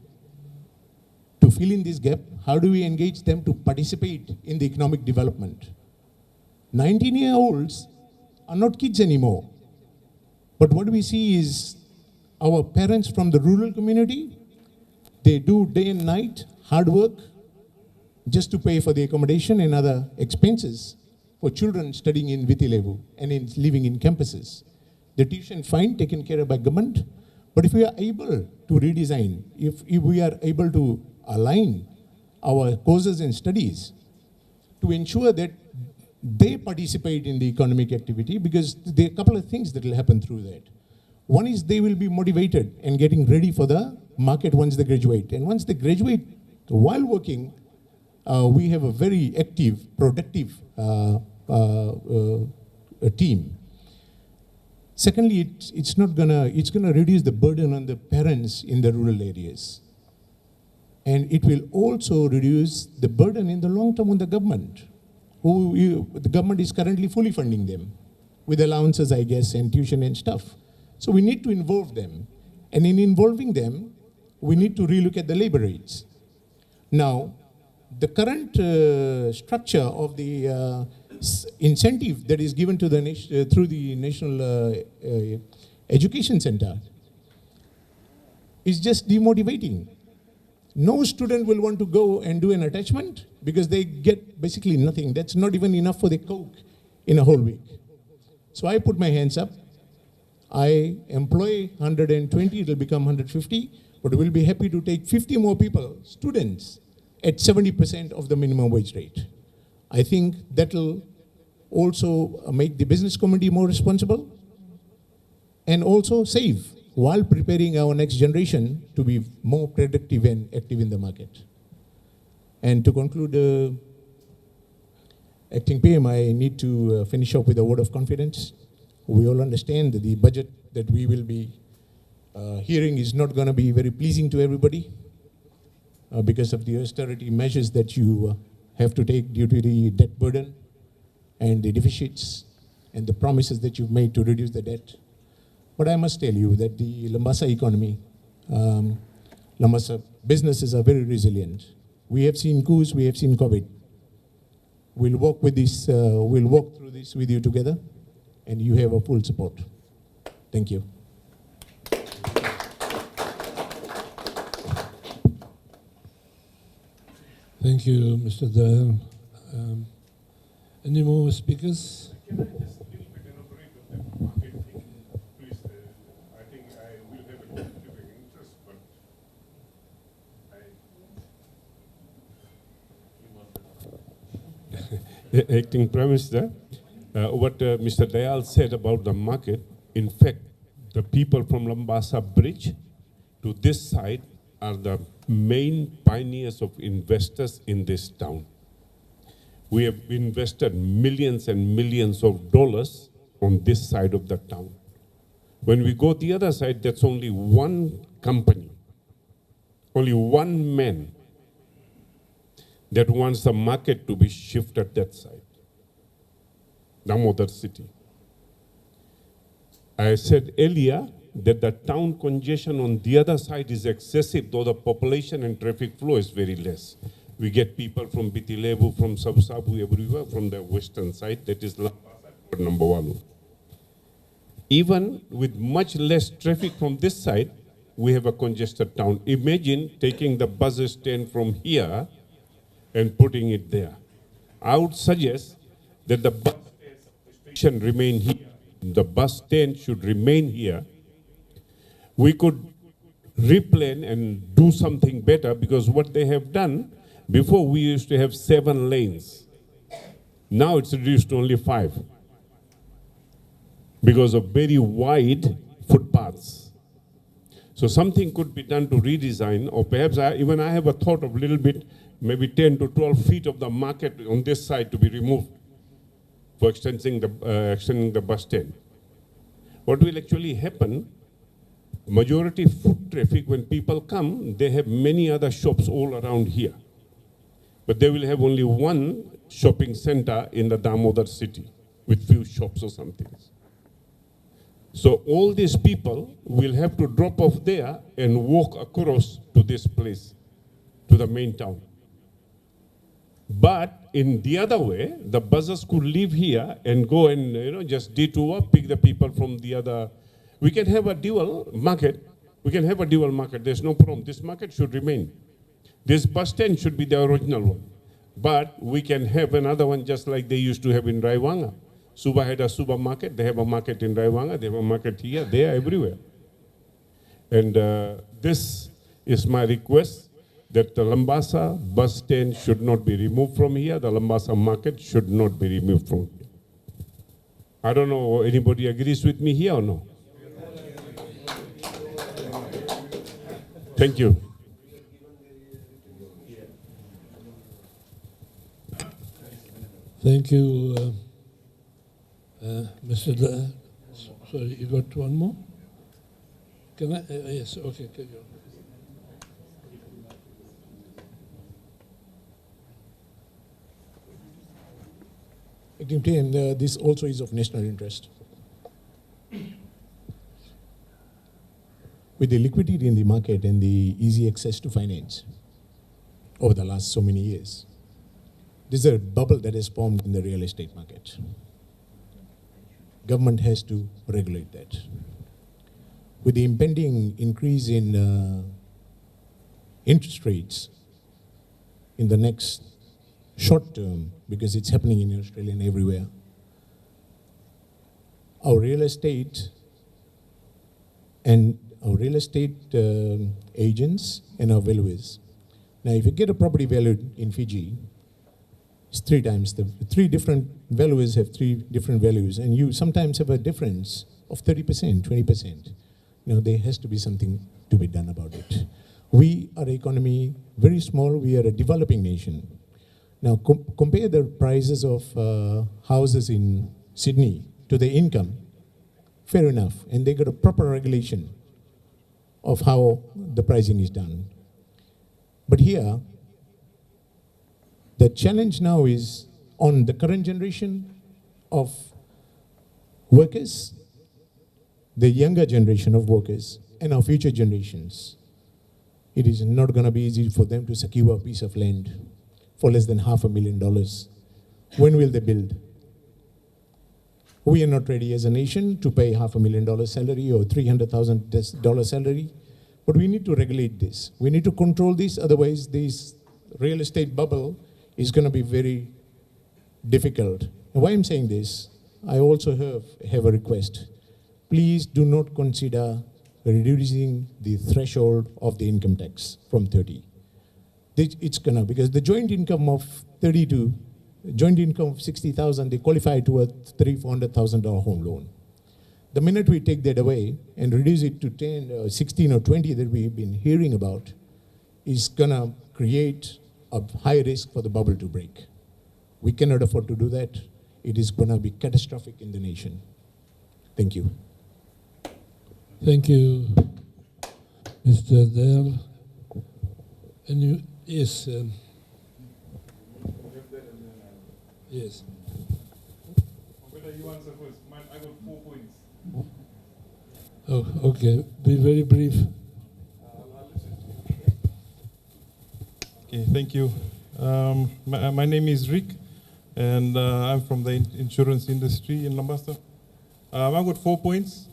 to fill in this gap? How do we engage them to participate in the economic development? 19-year-olds are not kids anymore. But what we see is our parents from the rural community, they do day and night hard work just to pay for the accommodation and other expenses for children studying in Vitilevu and living in campuses. The tuition fine taken care of by government, But if we are able to redesign, if we are able to align our courses and studies to ensure that they participate in the economic activity, because there are a couple of things that will happen through that. One is they will be motivated and getting ready for the market once they graduate. And once they graduate, while working, we have a very active, productive team. Secondly, it's gonna reduce the burden on the parents in the rural areas. And it will also reduce the burden in the long term on the government. The government is currently fully funding them with allowances, I guess, and tuition and stuff. So we need to involve them. And in involving them, we need to relook at the labor rates. Now, the current structure of the incentive that is given to the through the National Education Center is just demotivating. No student will want to go and do an attachment because they get basically nothing. That's not even enough for the Coke in a whole week. So I put my hands up. I employ 120, it will become 150, but we'll be happy to take 50 more people, students, at 70% of the minimum wage rate. I think that will also make the business community more responsible and also save while preparing our next generation to be more productive and active in the market. And to conclude, Acting PM, I need to finish up with a word of confidence. We all understand that the budget that we will be hearing is not going to be very pleasing to everybody because of the austerity measures that you have to take due to the debt burden and the deficits and the promises that you've made to reduce the debt. But I must tell you that the Labasa economy, Labasa businesses are very resilient. We have seen coups, we have seen COVID. We'll walk with this, we'll walk through this with you together, and you have our full support. Thank you. Thank you, Mr. Dayal. Any more speakers? Can I just a little bit elaborate on that market thing, please? I think I will have a conflict of interest, but Acting Prime Minister, what Mr. Dayal said about the market, in fact, the people from Labasa Bridge to this side are the main pioneers of investors in this town. We have invested millions and millions of dollars on this side of the town. When we go the other side, that's only one company, only one man that wants the market to be shifted that side, Damodar city. I said earlier that the town congestion on the other side is excessive, though the population and traffic flow is very less. We get people from Bitilebu, from Sabsabu, everywhere, from the western side, that is Labasa, number one. Even with much less traffic from this side, we have a congested town. Imagine taking the bus stand from here and putting it there. I would suggest that the bus station remain here. The bus stand should remain here. We could replan and do something better, because what they have done, before we used to have 7 lanes. Now it's reduced to only 5 because of very wide footpaths. So something could be done to redesign, or perhaps I have a thought of a little bit, maybe 10 to 12 feet of the market on this side to be removed for extending the bus stand. What will actually happen, majority foot traffic, when people come, they have many other shops all around here. But they will have only one shopping center in the Damodar city with few shops or something. So all these people will have to drop off there and walk across to this place, to the main town. But in the other way, the buses could leave here and go and just detour, pick the people from the other. We can have a dual market. There's no problem. This market should remain. This bus stand should be the original one. But we can have another one just like they used to have in Raiwanga. Suba had a Suba market. They have a market in Raiwanga. They have a market here, there, everywhere. And this is my request, that the Labasa bus stand should not be removed from here. The Labasa market should not be removed from here. I don't know, anybody agrees with me here or no? Thank you. Thank you, Mr. Sorry, you got one more? Can I? Yes, okay, carry on. Acting Chair, and this also is of national interest. With the liquidity in the market and the easy access to finance over the last so many years, there's a bubble that has formed in the real estate market. Government has to regulate that. With the impending increase in interest rates in the next short term, because it's happening in Australia and everywhere, our real estate agents and our valuers. Now, if you get a property valued in Fiji, it's three times three different valuers have three different values, and you sometimes have a difference of 30%, 20%. There has to be something to be done about it. We are an economy very small. We are a developing nation. Now, compare the prices of houses in Sydney to the income. Fair enough, and they got a proper regulation of how the pricing is done. But here, the challenge now is on the current generation of workers, the younger generation of workers, and our future generations. It is not going to be easy for them to secure a piece of land for less than $500,000. When will they build? We are not ready as a nation to pay $500,000 salary or $300,000 salary, but we need to regulate this. We need to control this, otherwise this real estate bubble is going to be very difficult. And why I'm saying this, I also have a request. Please do not consider reducing the threshold of the income tax from 30. It's gonna, because the joint income of 60,000, they qualify to a $300,000-$400,000 home loan. The minute we take that away and reduce it to 10, 16 or 20 that we've been hearing about, is gonna create a high risk for the bubble to break. We cannot afford to do that. It is gonna be catastrophic in the nation. Thank you. Thank you, Mr. Dale. And you, yes. Yes. Whether you answer first, I got 4 points. Oh, okay. Be very brief. Okay, thank you. My name is Rick, and I'm from the insurance industry in Labasa. I've got 4 points.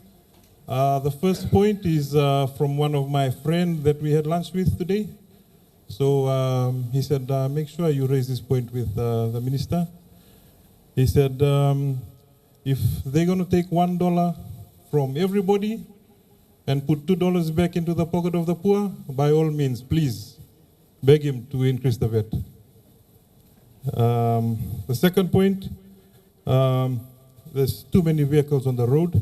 The first point is from one of my friends that we had lunch with today. So he said, make sure you raise this point with the minister. He said, if they're going to take $1 from everybody and put $2 back into the pocket of the poor, by all means, please beg him to increase the VAT. The second point, there's too many vehicles on the road.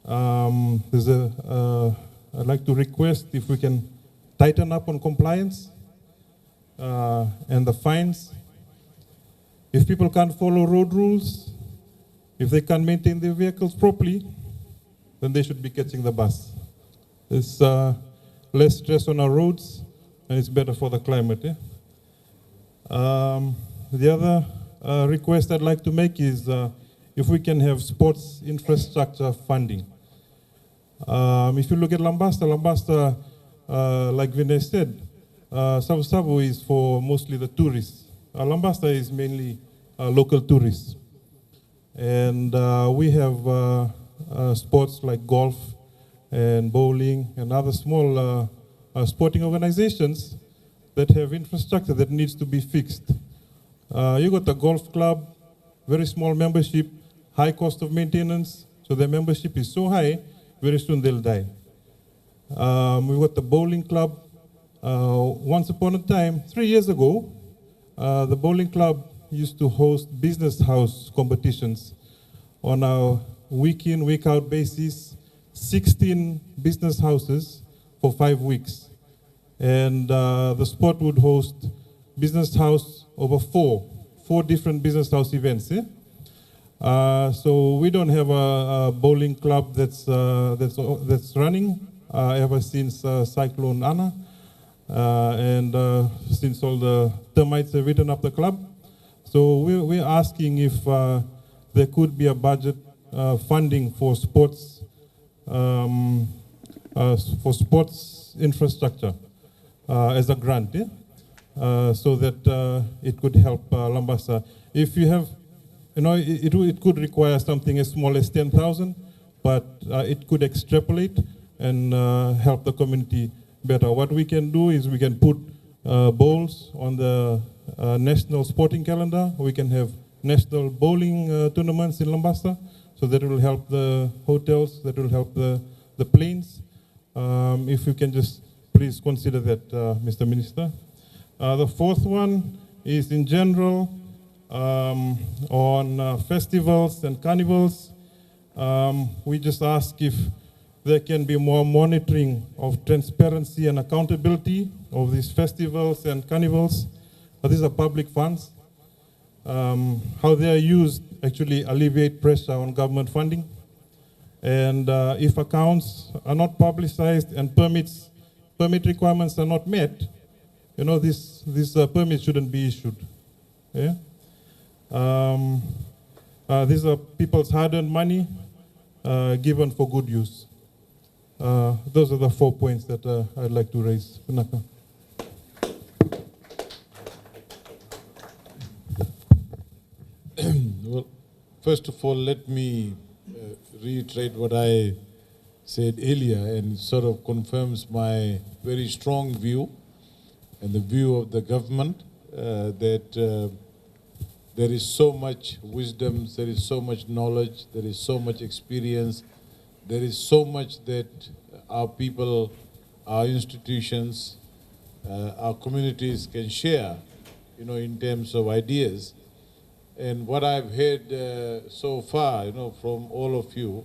I'd like to request if we can tighten up on compliance and the fines. If people can't follow road rules, if they can't maintain their vehicles properly, then they should be catching the bus. There's less stress on our roads, and it's better for the climate. The other request I'd like to make is if we can have sports infrastructure funding. If you look at Labasa, like Vinay said, Savu is for mostly the tourists. Labasa is mainly local tourists. And we have sports like golf and bowling and other small sporting organizations that have infrastructure that needs to be fixed. You got the golf club, very small membership, high cost of maintenance, so their membership is so high, very soon they'll die. We've got the bowling club. Once upon a time, 3 years ago, the bowling club used to host business house competitions on a week in, week out basis, 16 business houses for 5 weeks. And the sport would host business house over four different business house events. So we don't have a bowling club that's running ever since Cyclone Anna, and since all the termites have eaten up the club. So we're asking if there could be a budget funding for sports infrastructure as a grant, so that it could help Labasa. If you have, it could require something as small as 10,000, but it could extrapolate and help the community better. What we can do is we can put bowls on the national sporting calendar. We can have national bowling tournaments in Labasa, so that will help the hotels, that will help the planes. If you can just please consider that, Mr. Minister. The fourth one is in general on festivals and carnivals. We just ask if there can be more monitoring of transparency and accountability of these festivals and carnivals. These are public funds. How they are used actually alleviate pressure on government funding. And if accounts are not publicized and permit requirements are not met, this permit shouldn't be issued. Yeah? These are people's hard-earned money given for good use. Those are the 4 points that I'd like to raise. Punaka. Well, first of all, let me reiterate what I said earlier, and sort of confirms my very strong view and the view of the government that there is so much wisdom, there is so much knowledge, there is so much experience, there is so much that our people, our institutions, our communities can share, in terms of ideas. And what I've heard so far, from all of you,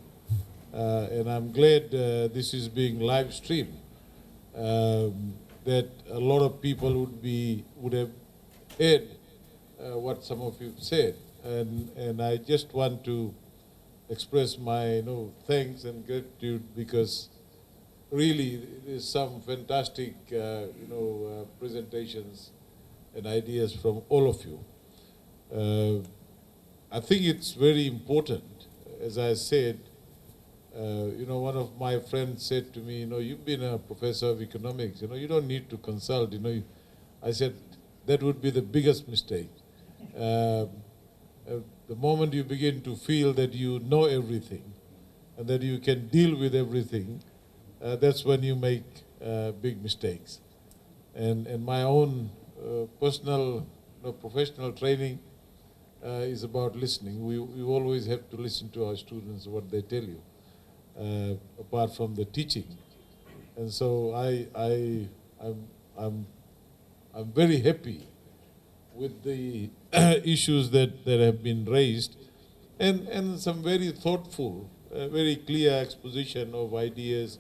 and I'm glad this is being live streamed, that a lot of people would have heard what some of you said. And I just want to express my thanks and gratitude, because really there's some fantastic presentations and ideas from all of you. I think it's very important, as I said, one of my friends said to me, you've been a professor of economics, you don't need to consult, I said, that would be the biggest mistake. The moment you begin to feel that you know everything and that you can deal with everything, that's when you make big mistakes. And my own personal, professional training is about listening. We always have to listen to our students, what they tell you, apart from the teaching. And so I'm very happy with the issues that have been raised, and some very thoughtful, very clear exposition of ideas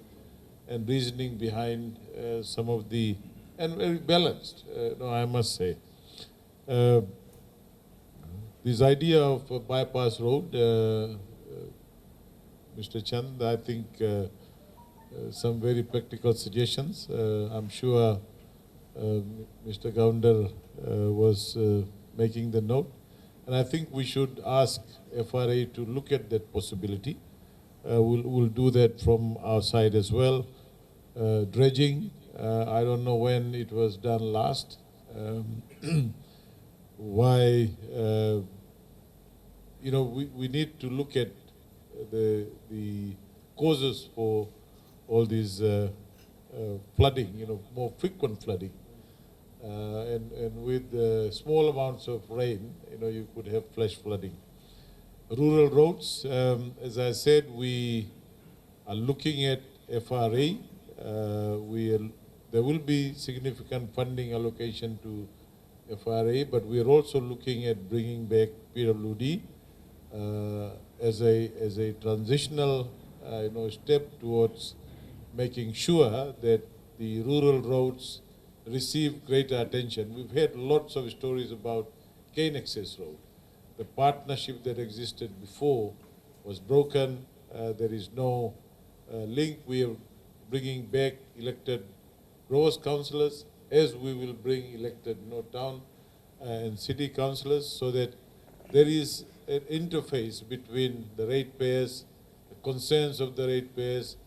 and reasoning behind some of the, and very balanced, I must say. This idea of a bypass road, Mr. Chand, I think some very practical suggestions. I'm sure Mr. Gounder was making the note. And I think we should ask FRA to look at that possibility. We'll do that from our side as well. Dredging, I don't know when it was done last. Why, we need to look at the causes for all these flooding, more frequent flooding. And with small amounts of rain, you could have flash flooding. Rural roads, as I said, we are looking at FRA there will be significant funding allocation to FRA, but we are also looking at bringing back PWD as a transitional step towards making sure that the rural roads receive greater attention. We've had lots of stories about Cane Access Road. The partnership that existed before was broken. There is no link. We are bringing back elected growers councillors, as we will bring elected town and city councillors, so that there is an interface between the ratepayers, the concerns of the ratepayers,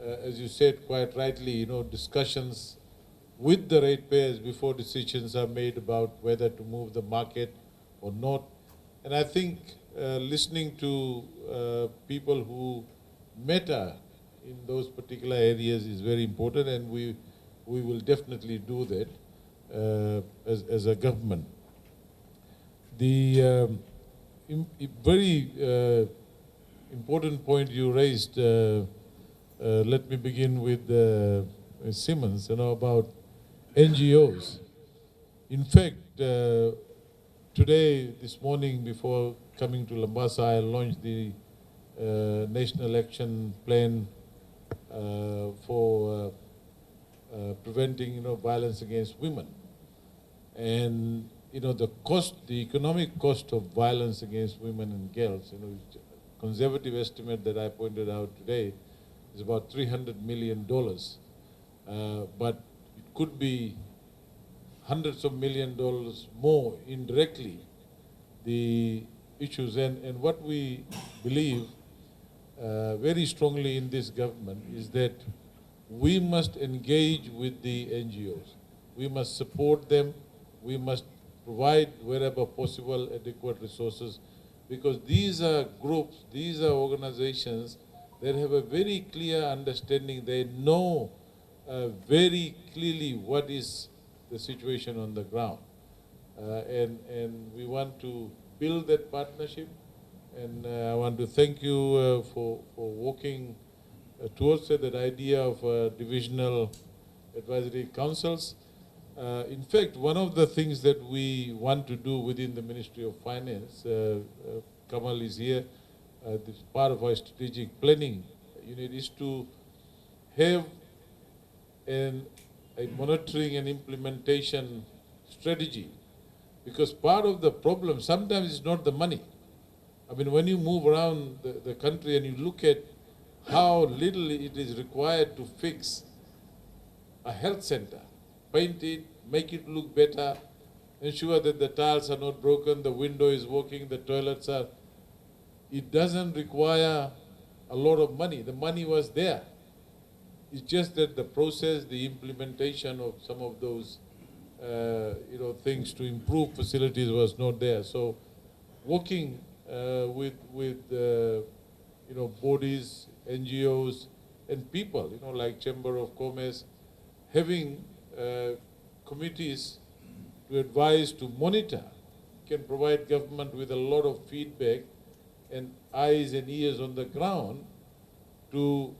as you said quite rightly, discussions with the ratepayers before decisions are made about whether to move the market or not. And I think listening to people who matter in those particular areas is very important, and we will definitely do that as a government. The very important point you raised, let me begin with Simmons, about NGOs. In fact, today, this morning, before coming to Labasa, I launched the National Action Plan for preventing, violence against women. And, the economic cost of violence against women and girls, conservative estimate that I pointed out today is about $300 million. But it could be hundreds of millions of dollars more indirectly, the issues. And what we believe very strongly in this government is that we must engage with the NGOs. We must support them. We must provide, wherever possible, adequate resources, because these are groups, these are organizations that have a very clear understanding. They know very clearly what is the situation on the ground. And we want to build that partnership. And I want to thank you for working towards that idea of divisional advisory councils. In fact, one of the things that we want to do within the Ministry of Finance, Kamal is here, this is part of our strategic planning unit, is to have a monitoring and implementation strategy. Because part of the problem sometimes is not the money. I mean, when you move around the country and you look at how little it is required to fix a health center, paint it, make it look better, ensure that the tiles are not broken, the window is working, the toilets are, it doesn't require a lot of money. The money was there. It's just that the process, the implementation of some of those things to improve facilities was not there. So working with bodies, NGOs, and people, like Chamber of Commerce, having committees to advise, to monitor, can provide government with a lot of feedback and eyes and ears on the ground to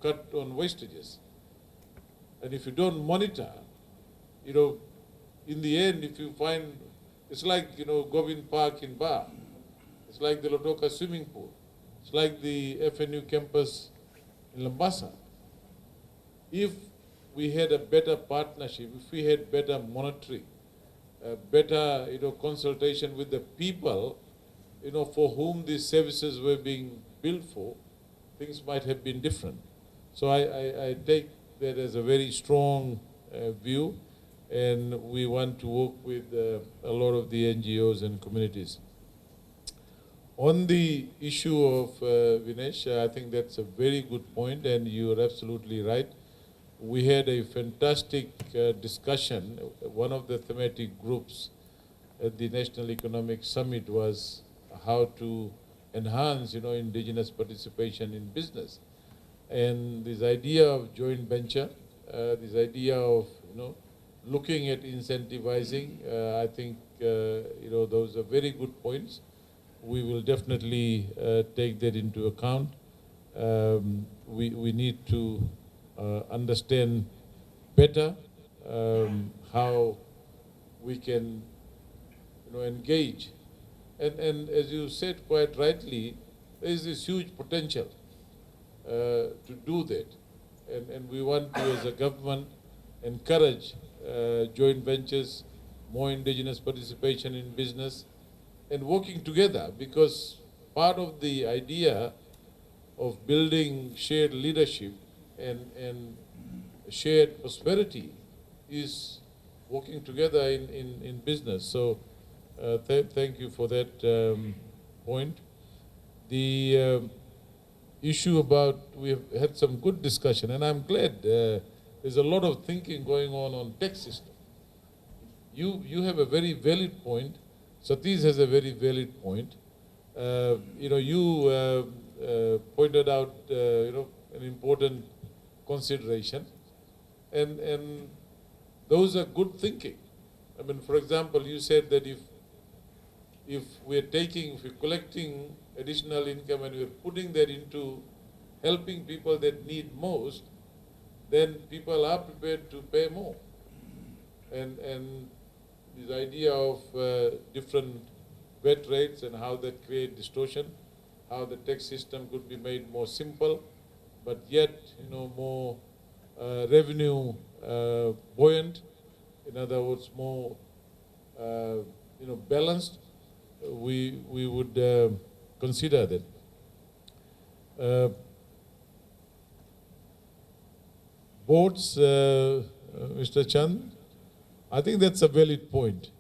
cut on wastages. And if you don't monitor, in the end, if you find, it's like, Govind Park in Bar, it's like the Lotoka swimming pool, it's like the FNU campus in Labasa. If we had a better partnership, if we had better monitoring, better consultation with the people, for whom these services were being built for, things might have been different. So I take that as a very strong view, and we want to work with a lot of the NGOs and communities. On the issue of Vinesh, I think that's a very good point, and you're absolutely right. We had a fantastic discussion. One of the thematic groups at the National Economic Summit was how to enhance, indigenous participation in business. And this idea of joint venture, this idea of, looking at incentivizing, I think, those are very good points. We will definitely take that into account. We need to understand better how we can engage. And as you said quite rightly, there is this huge potential to do that. And we want to, as a government, encourage joint ventures, more indigenous participation in business, and working together, because part of the idea of building shared leadership and shared prosperity is working together in business. So thank you for that point. The issue about, we have had some good discussion, and I'm glad there's a lot of thinking going on tax system. You have a very valid point. Satish has a very valid point. You pointed out an important consideration, and those are good thinking. I mean, for example, you said that if we're collecting additional income and we're putting that into helping people that need most, then people are prepared to pay more. And this idea of different VAT rates and how that create distortion, how the tax system could be made more simple, but yet more revenue buoyant. In other words, more balanced. We would consider that. Boards, Mr. Chand, I think that's a valid point.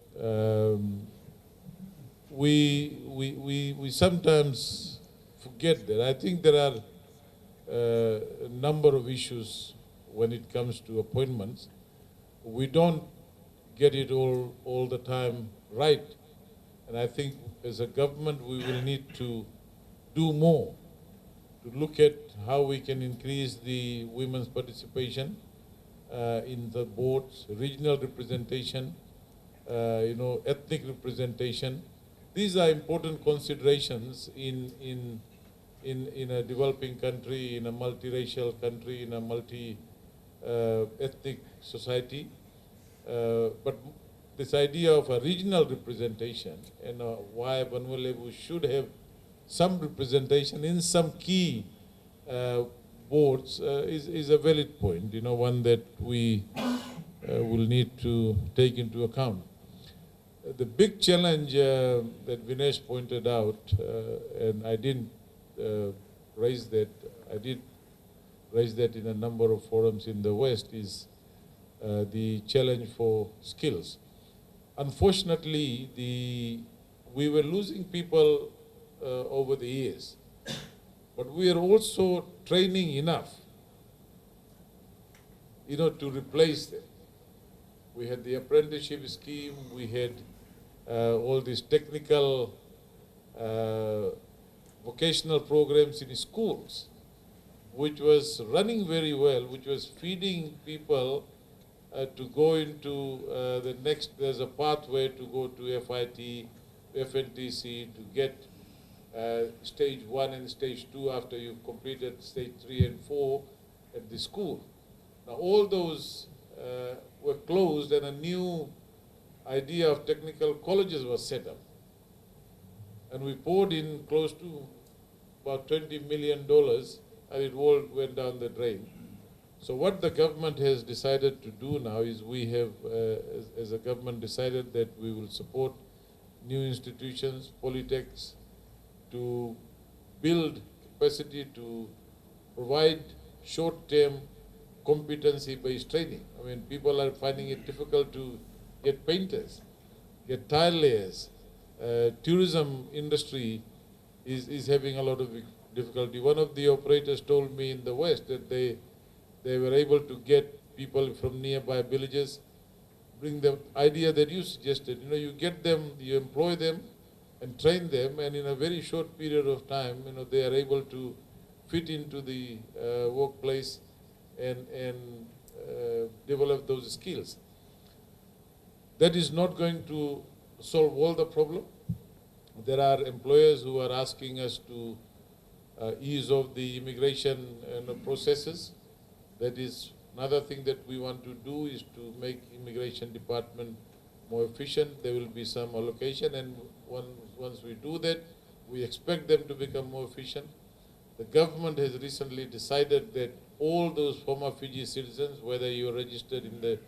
We sometimes forget that. I think there are a number of issues when it comes to appointments. We don't get it all the time right. And I think as a government we will need to do more to look at how we can increase the women's participation in the boards, regional representation, ethnic representation. These are important considerations in a developing country, in a multiracial country, in a multi-ethnic society. But this idea of a regional representation and why Banwalebu should have some representation in some key boards is a valid point, one that we will need to take into account. The big challenge that Vinesh pointed out, and I didn't raise that, I did raise that in a number of forums in the West, is the challenge for skills. Unfortunately, we were losing people over the years, but we are also training enough, to replace them. We had the apprenticeship scheme, we had all these technical vocational programs in schools, which was running very well, which was feeding people to go into the next, there's a pathway to go to FIT, FNTC, to get stage 1 and stage 2 after you've completed stage 3 and 4 at the school. Now all those were closed and a new idea of technical colleges was set up. And we poured in close to about $20 million and it all went down the drain. So what the government has decided to do now is we have, as a government, decided that we will support new institutions, polytechs, to build capacity to provide short-term competency-based training. I mean, people are finding it difficult to get painters, get tile layers. Tourism industry is having a lot of difficulty. One of the operators told me in the West that they were able to get people from nearby villages, bring the idea that you suggested. You get them, you employ them and train them, and in a very short period of time, they are able to fit into the workplace and develop those skills. That is not going to solve all the problem. There are employers who are asking us to ease off the immigration processes. That is another thing that we want to do, is to make immigration department more efficient. There will be some allocation, and once we do that, we expect them to become more efficient. The government has recently decided that all those former Fiji citizens, whether you are registered in the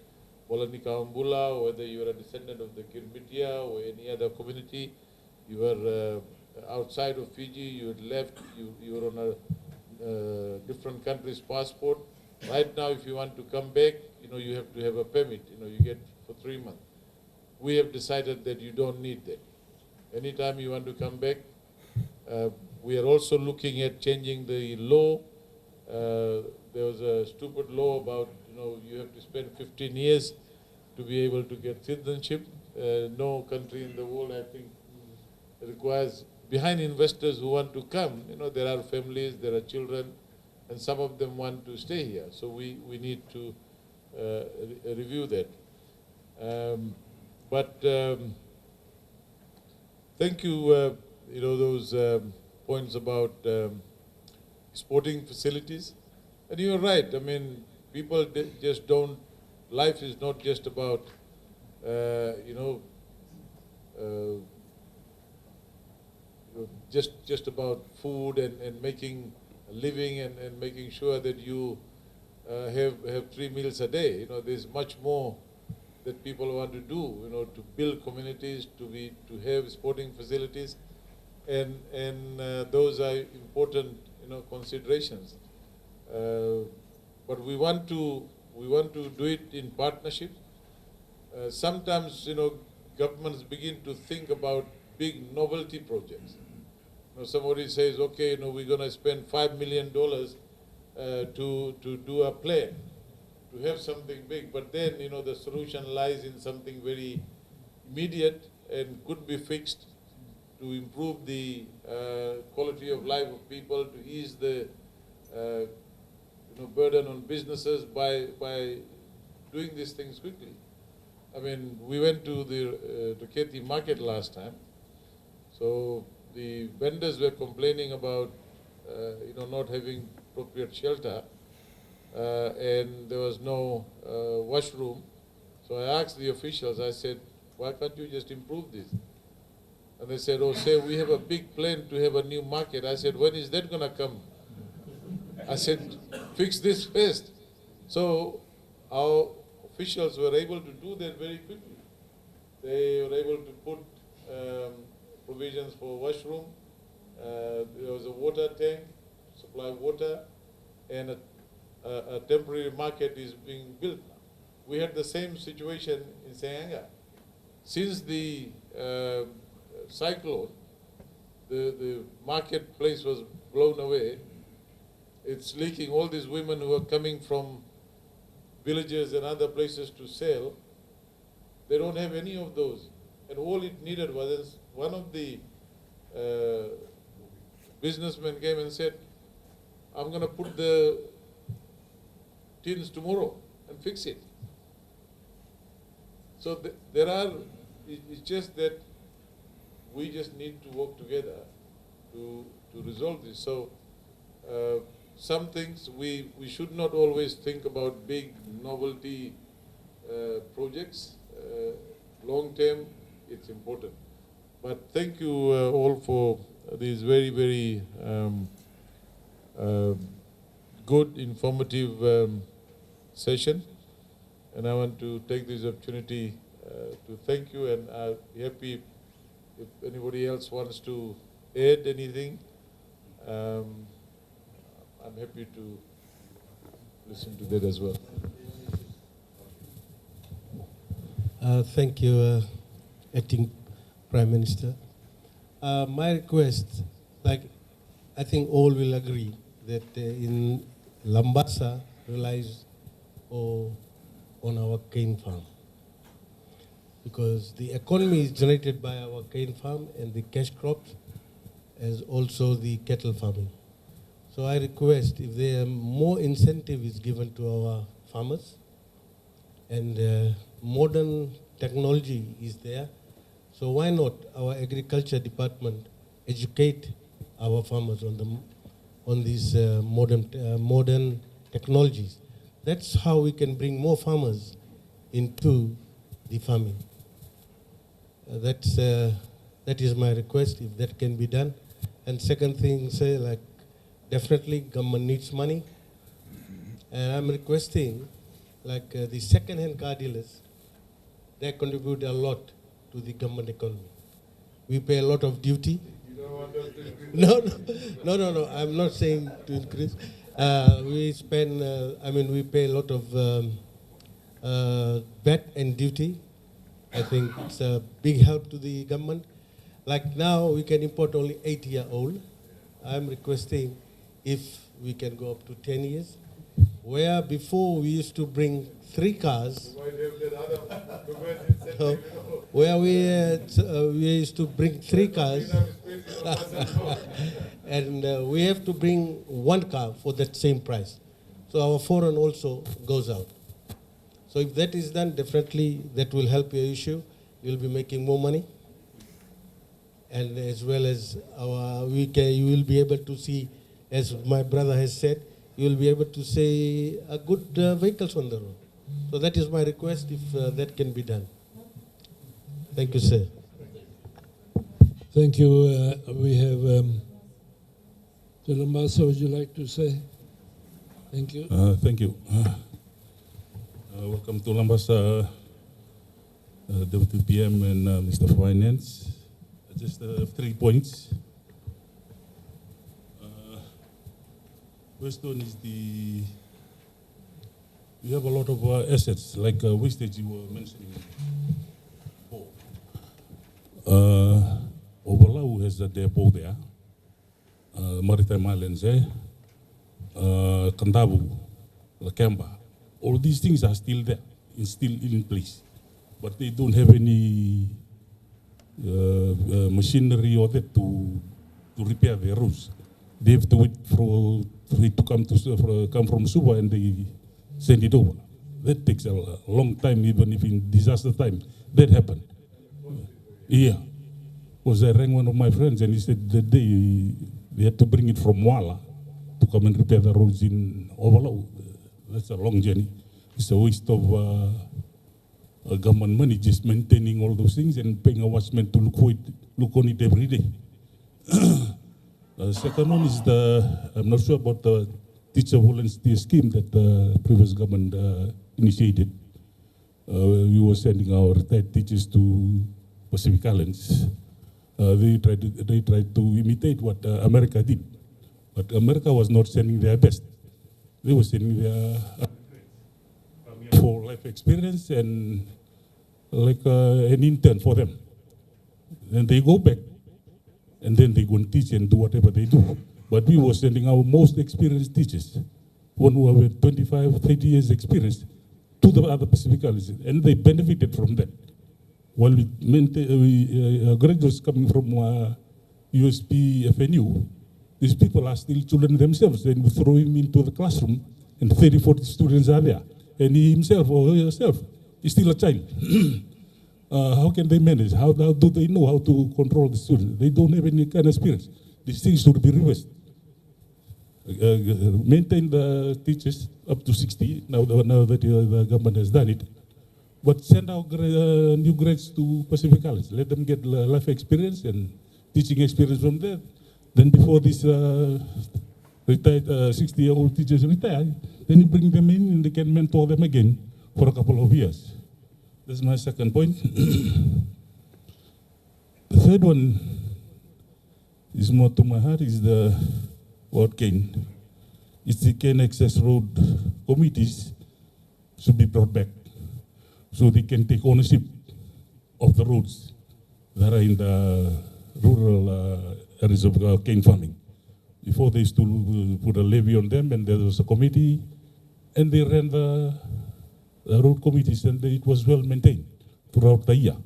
Bolanika Umbula, or whether you are a descendant of the Kirbitia or any other community, you are outside of Fiji, you had left, you are on a different country's passport. Right now, if you want to come back, you have to have a permit, you get for 3 months. We have decided that you don't need that. Anytime you want to come back, we are also looking at changing the law. There was a stupid law about, you have to spend 15 years to be able to get citizenship. No country in the world, I think, requires, behind investors who want to come, there are families, there are children, and some of them want to stay here. So we need to review that. Thank you, those points about sporting facilities. And you're right, I mean, people just don't, life is not just about, just about food and making a living and making sure that you have 3 meals a day. There's much more that people want to do, to build communities, to have sporting facilities, and those are important, considerations. But we want to do it in partnership. Sometimes, governments begin to think about big novelty projects. Somebody says, okay, we're going to spend $5 million to do a plan, to have something big. But then, the solution lies in something very immediate and could be fixed to improve the quality of life of people, to ease the burden on businesses by doing these things quickly. I mean, we went to the Keti market last time. So the vendors were complaining about, not having appropriate shelter, and there was no washroom. So I asked the officials, I said, why can't you just improve this? And they said, we have a big plan to have a new market. I said, when is that going to come? I said, fix this first. So our officials were able to do that very quickly. They were able to put provisions for washroom. There was a water tank, supply water, and a temporary market is being built now. We had the same situation in Sayanga. Since the cyclone, the marketplace was blown away. It's leaking. All these women who are coming from villages and other places to sell, they don't have any of those. And all it needed was, one of the businessmen came and said, I'm going to put the tins tomorrow and fix it. So there are, it's just that we just need to work together to resolve this. So some things we should not always think about big novelty projects. Long term, it's important. But thank you all for this very, very good, informative session. And I want to take this opportunity to thank you, and I'm happy if anybody else wants to add anything. I'm happy to listen to that as well. Thank you, Acting Prime Minister. My request, I think all will agree that in Labasa relies on our cane farm, because the economy is generated by our cane farm and the cash crops, as also the cattle farming. So I request, if there are more incentive is given to our farmers, and modern technology is there, so why not our agriculture department educate our farmers on these modern technologies? That's how we can bring more farmers into the farming. That is my request, if that can be done. And second thing, say, like, definitely government needs money. And I'm requesting, like, the second-hand car dealers, they contribute a lot to the government economy. We pay a lot of duty. You don't want us to increase? No. I'm not saying to increase. We spend, we pay a lot of VAT and duty. I think it's a big help to the government. Like now, we can import only 8-year-old. I'm requesting if we can go up to 10 years, where before we used to bring 3 cars. Where we used to bring 3 cars, and we have to bring 1 car for that same price. So our foreign also goes out. So if that is done, definitely that will help your issue. You'll be making more money. And as well as you will be able to see, as my brother has said, you will be able to see good vehicles on the road. So that is my request, if that can be done. Thank you, sir. Thank you. We have Labasa, would you like to say? Thank you. Thank you. Welcome to Labasa, Deputy PM and Mr. Finance. Just 3 points. First one is we have a lot of assets, like wastage you were mentioning before. Overlau has a depot there, Maritime Islands, Kandabu, Lakemba. All these things are still there, still in place, but they don't have any machinery or that to repair their roads. They have to wait for it to come from Suba, and they send it over. That takes a long time, even if in disaster time that happened. Yeah, because I rang one of my friends and he said that they had to bring it from Wala to come and repair the roads in Overlau. That's a long journey. It's a waste of government money just maintaining all those things and paying a watchman to look on it every day. Second one is I'm not sure about the teacher volunteer scheme that the previous government initiated. We were sending our retired teachers to Pacific Islands. They tried to imitate what America did, but America was not sending their best. They were sending their for life experience and like an intern for them. Then they go back, and then they go and teach and do whatever they do. But we were sending our most experienced teachers, one who have 25, 30 years experience, to the other Pacific Islands, and they benefited from that. While we graduates coming from USP FNU, these people are still children themselves, and we throw him into the classroom, and 30, 40 students are there. And he himself or herself is still a child. How can they manage? How do they know how to control the students? They don't have any kind of experience. These things should be reversed. Maintain the teachers up to 60, now that the government has done it. But send out new grads to Pacific Islands. Let them get life experience and teaching experience from there. Then before these retired 60-year-old teachers retire, then you bring them in and they can mentor them again for a couple of years. That's my second point. The third one is more to my heart, is the word cane. It's the cane access road committees should be brought back so they can take ownership of the roads that are in the rural areas of cane farming. Before they used to put a levy on them, and there was a committee, and they ran the road committees, and it was well maintained throughout the year.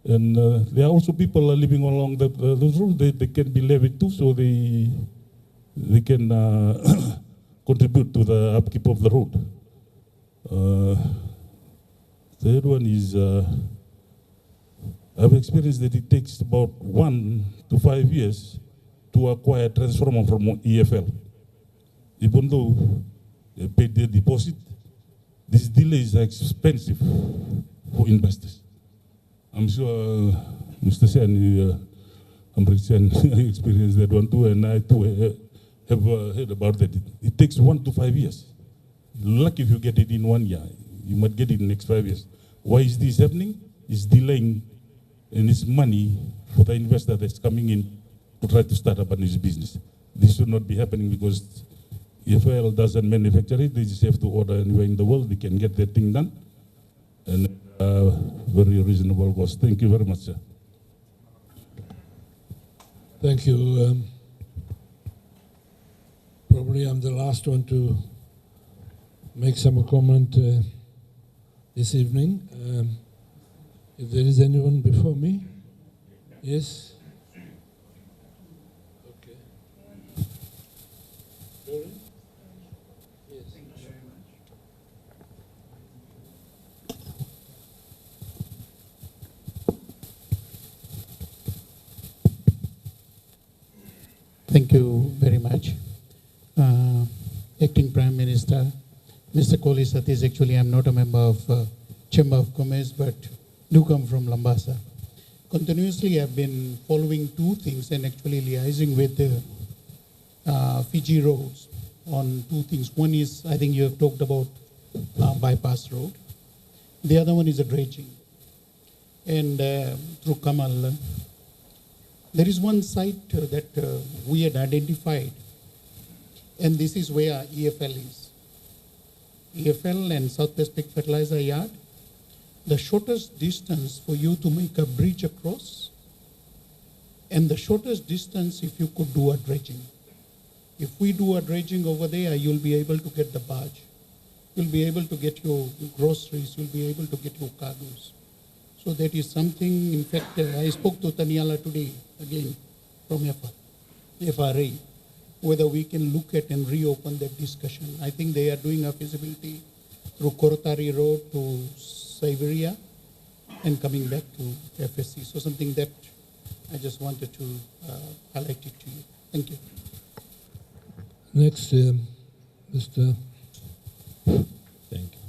And there are also people living along those roads. They can be levied too, so they can contribute to the upkeep of the road. Third one is I've experienced that it takes about 1 to 5 years to acquire a transformer from EFL. Even though they paid their deposit, This delay is expensive for investors. I'm sure Mr. Sen, Amrit Sen, experienced that one too, and I too have heard about that. It takes 1 to 5 years. Lucky if you get it in 1 year, you might get it in the next 5 years. Why is this happening? It's delaying, and it's money for the investor that's coming in to try to start up a new business. This should not be happening because EFL doesn't manufacture it. They just have to order anywhere in the world. They can get that thing done. And very reasonable cost. Thank you very much, sir. Thank you. Probably I'm the last one to make some comment this evening. If there is anyone before me? Yes? Okay. Yes. Thank you very much. Acting Prime Minister, Mr. Kohli Satish, actually I'm not a member of Chamber of Commerce, but do come from Labasa. Continuously I've been following two things and actually liaising with the Fiji roads on two things. One is, I think you have talked about bypass road. The other one is a dredging. And through Kamal, there is one site that we had identified, and this is where EFL is. EFL and South Pacific Fertilizer Yard. The shortest distance for you to make a bridge across, and the shortest distance if you could do a dredging. If we do a dredging over there, you'll be able to get the barge. You'll be able to get your groceries. You'll be able to get your cargoes. So that is something, in fact, I spoke to Taniala today, again, from FRA, whether we can look at and reopen that discussion. I think they are doing a feasibility through Korotari Road to Siberia and coming back to FSC. So something that I just wanted to highlight it to you. Thank you. Next, Mr.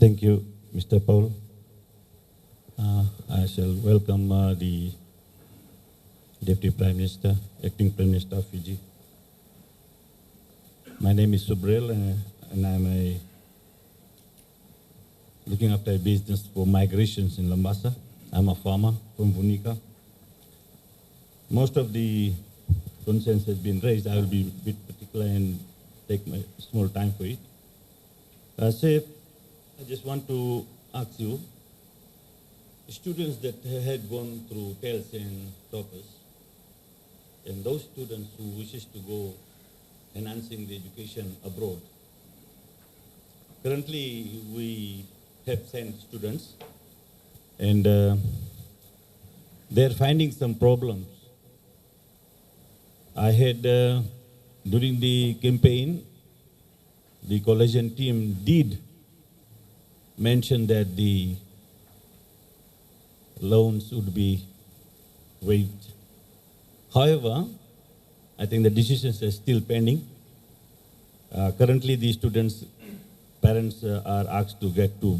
Thank you, Mr. Paul. I shall welcome the Deputy Prime Minister, Acting Prime Minister of Fiji. My name is Subrel, and I'm looking after a business for migrations in Labasa. I'm a farmer from Vunika. Most of the concerns have been raised. I will be a bit particular and take my small time for it. Sir, I just want to ask you, students that had gone through TELS and toppers, and those students who wishes to go enhancing the education abroad. Currently, we have sent students, and they're finding some problems. I had, during the campaign, the coalition team did mention that the loans would be waived. However, I think the decisions are still pending. Currently, the students' parents are asked to get to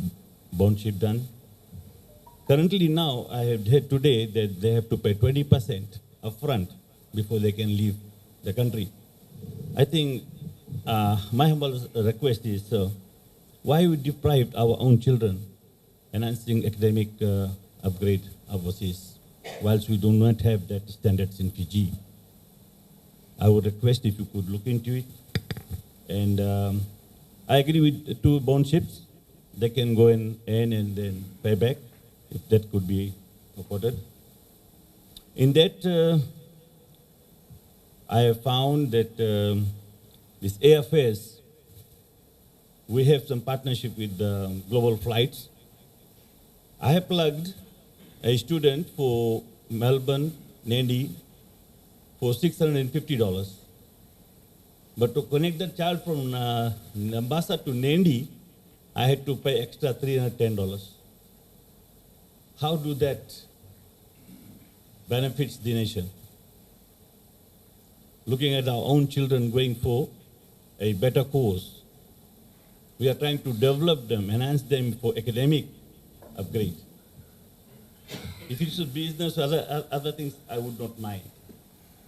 bondship done. Currently now, I have heard today that they have to pay 20% upfront before they can leave the country. I think my humble request is, why we deprive our own children enhancing academic upgrade overseas, whilst we do not have that standards in Fiji? I would request if you could look into it. And I agree with 2 bond ships. They can go in and then pay back, if that could be afforded. In that, I have found that this airfares, we have some partnership with Global Flights. I have plugged a student for Melbourne, Nandi, for $650. But to connect the child from Labasa to Nandi, I had to pay extra $310. How do that benefits the nation? Looking at our own children going for a better course, We are trying to develop them, enhance them for academic upgrade. If it's a business or other things, I would not mind.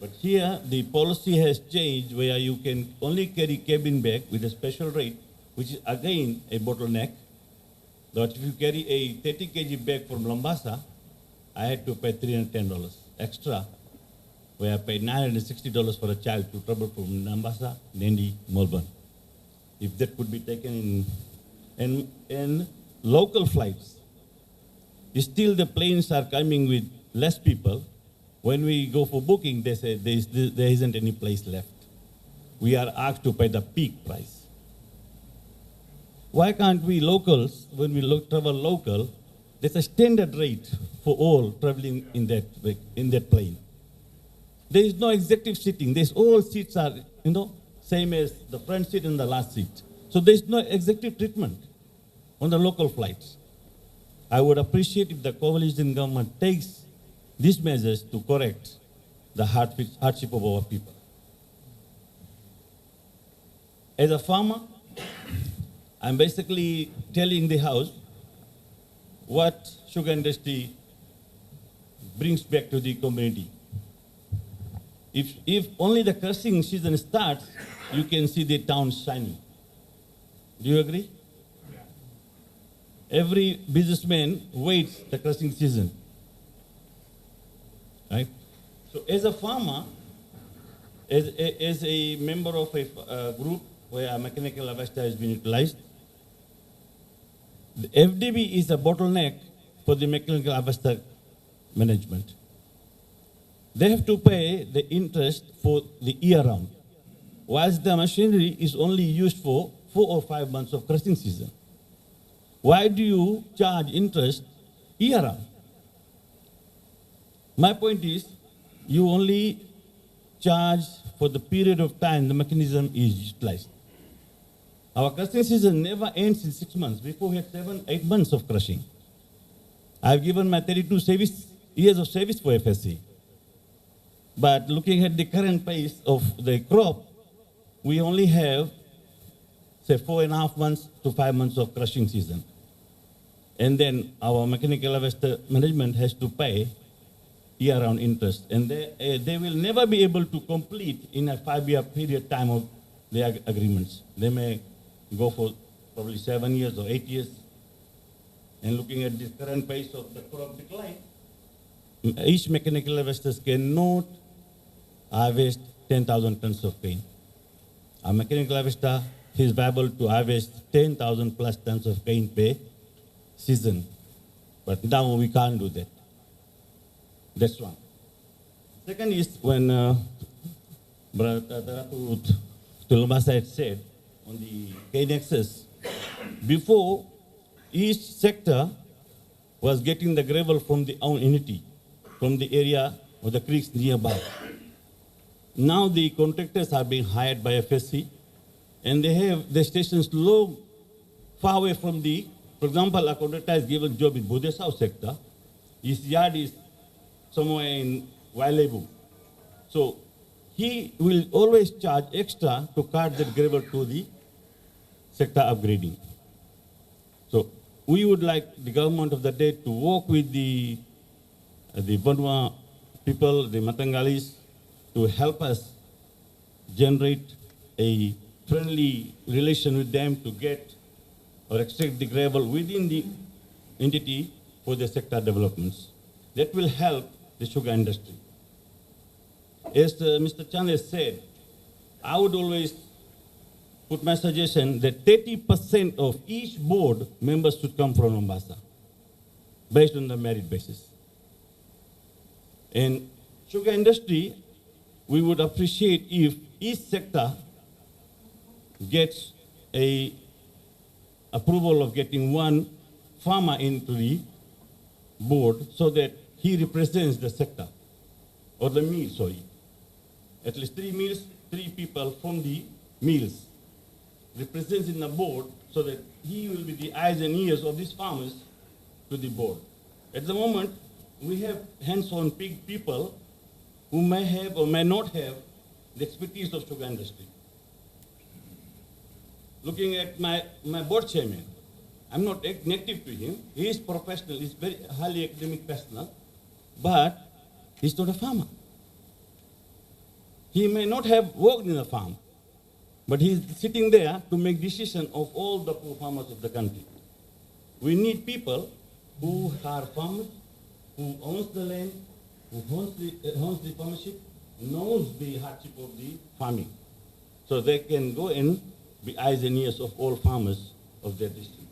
But here, the policy has changed where you can only carry cabin bag with a special rate, which is again a bottleneck. That if you carry a 30 kg bag from Labasa, I had to pay $310 extra, where I paid $960 for a child to travel from Labasa, Nandi, Melbourne. If that could be taken in local flights, still the planes are coming with less people. When we go for booking, they say there isn't any place left. We are asked to pay the peak price. Why can't we locals, when we travel local, there's a standard rate for all traveling in that plane. There is no executive seating. There's all seats are, same as the front seat and the last seat. So there's no executive treatment on the local flights. I would appreciate if the coalition government takes these measures to correct the hardship of our people. As a farmer, I'm basically telling the House what sugar industry brings back to the community. If only the crushing season starts, you can see the town shining. Do you agree? Yeah. Every businessman waits the crushing season. Right? So as a farmer, as a member of a group where a mechanical harvester has been utilized, the FDB is a bottleneck for the mechanical harvester management. They have to pay the interest for the year round, whilst the machinery is only used for 4 or 5 months of crushing season. Why do you charge interest year round? My point is, you only charge for the period of time the mechanism is utilized. Our crushing season never ends in 6 months. Before we had 7, 8 months of crushing. I've given my 32 years of service for FSC. But looking at the current pace of the crop, we only have, say, 4.5 months to 5 months of crushing season. And then our mechanical harvester management has to pay year-round interest. And they will never be able to complete in a 5-year period time of their agreements. They may go for probably 7 years or 8 years. And looking at the current pace of the crop decline, each mechanical harvester cannot harvest 10,000 tons of cane. A mechanical harvester is viable to harvest 10,000 plus tons of cane per season. But now we can't do that. That's one. Second is when Labasa had said on the cane access, before each sector was getting the gravel from the own entity, from the area or the creeks nearby. Now the contractors are being hired by FSC, and they have the stations low, far away from the, for example, a contractor is given job in Bude South sector. His yard is somewhere in Wailebu. So he will always charge extra to cart that gravel to the sector upgrading. So we would like the government of the day to work with the Vanua people, the Matangalis, to help us generate a friendly relation with them to get or extract the gravel within the entity for the sector developments. That will help the sugar industry. As Mr. Chan has said, I would always put my suggestion that 30% of each board members should come from Labasa, based on the merit basis. In sugar industry, we would appreciate if each sector gets a approval of getting one farmer into the board so that he represents the sector, or the mill, sorry. At least 3 people from the mills represents in the board so that he will be the eyes and ears of these farmers to the board. At the moment, we have hands-on people who may have or may not have the expertise of sugar industry. looking at my board chairman, I'm not negative to him. He is professional, he's very highly academic personal, but he's not a farmer. He may not have worked in a farm, but he's sitting there to make decision of all the poor farmers of the country. We need people who are farmers, who owns the land, who owns the farmership, knows the hardship of the farming. So they can go and be eyes and ears of all farmers of their district.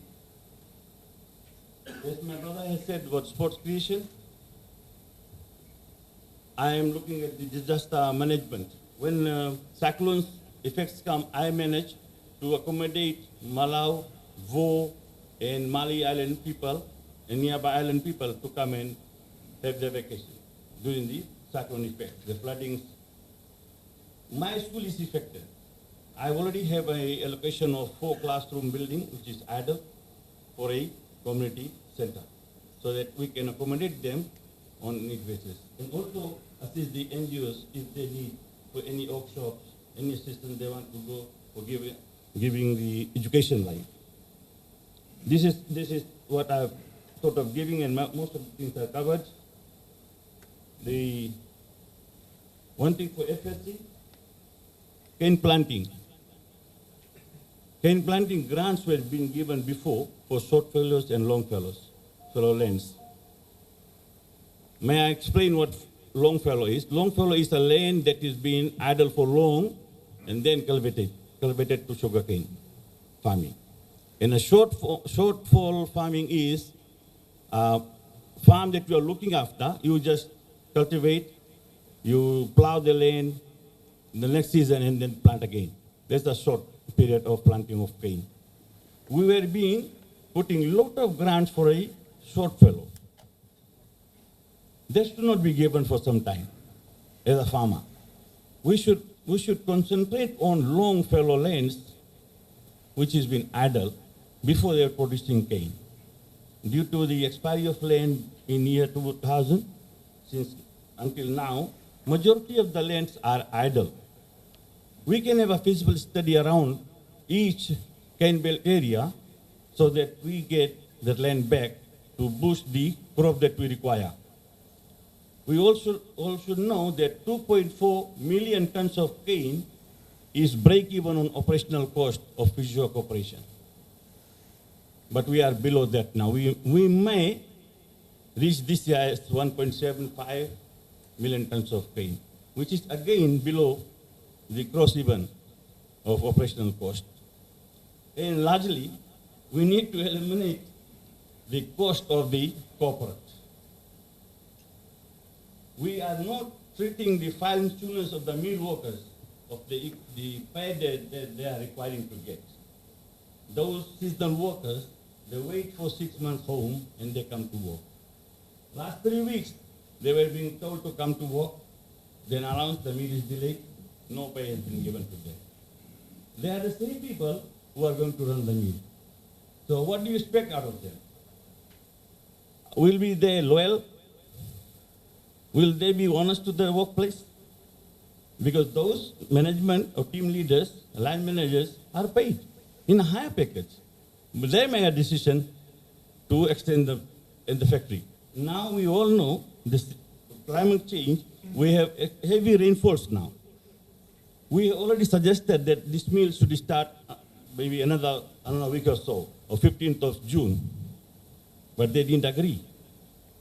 As my brother has said about sports creation, I am looking at the disaster management. When cyclones effects come, I manage to accommodate Malau, Vo, and Mali Island people, and nearby island people to come and have their vacation during the cyclone effect, the floodings. My school is affected. I already have an allocation of 4 classroom building, which is idle, for a community center, so that we can accommodate them on need basis. And also assist the NGOs if they need for any workshops, any assistance they want to go for giving the education line. This is what I've thought of giving, and most of the things are covered. The one thing for FSC, cane planting. Cane planting grants were being given before for short fellows and long fellow lands. May I explain what long fallow is? Long fallow is a land that is being idle for long and then cultivated to sugarcane farming. And a shortfall farming is a farm that you are looking after. You just cultivate, you plow the land the next season and then plant again. That's a short period of planting of cane. We were putting a lot of grants for a short fallow. That should not be given for some time as a farmer. We should concentrate on long fallow lands which has been idle before they are producing cane. Due to the expiry of land in year 2000, since until now, majority of the lands are idle. We can have a feasible study around each cane belt area so that we get the land back to boost the crop that we require. We also should know that 2.4 million tons of cane is break-even on operational cost of Fiji Corporation. But we are below that now. We may reach this year as 1.75 million tons of cane, which is again below the cross-even of operational cost. And largely, we need to eliminate the cost of the corporate. We are not treating the fine tuners of the mill workers of the pay that they are requiring to get. Those seasonal workers, they wait for 6 months home and they come to work. Last 3 weeks, they were being told to come to work, then announced the mill is delayed, no pay has been given to them. They are the same people who are going to run the mill. So what do you expect out of them? Will be they loyal? Will they be honest to their workplace? Because those management or team leaders, line managers are paid in a higher package. But they make a decision to extend in the factory. Now we all know this climate change, we have heavy rainfalls now. We already suggested that this mill should start maybe another week or so, or 15th of June, but they didn't agree.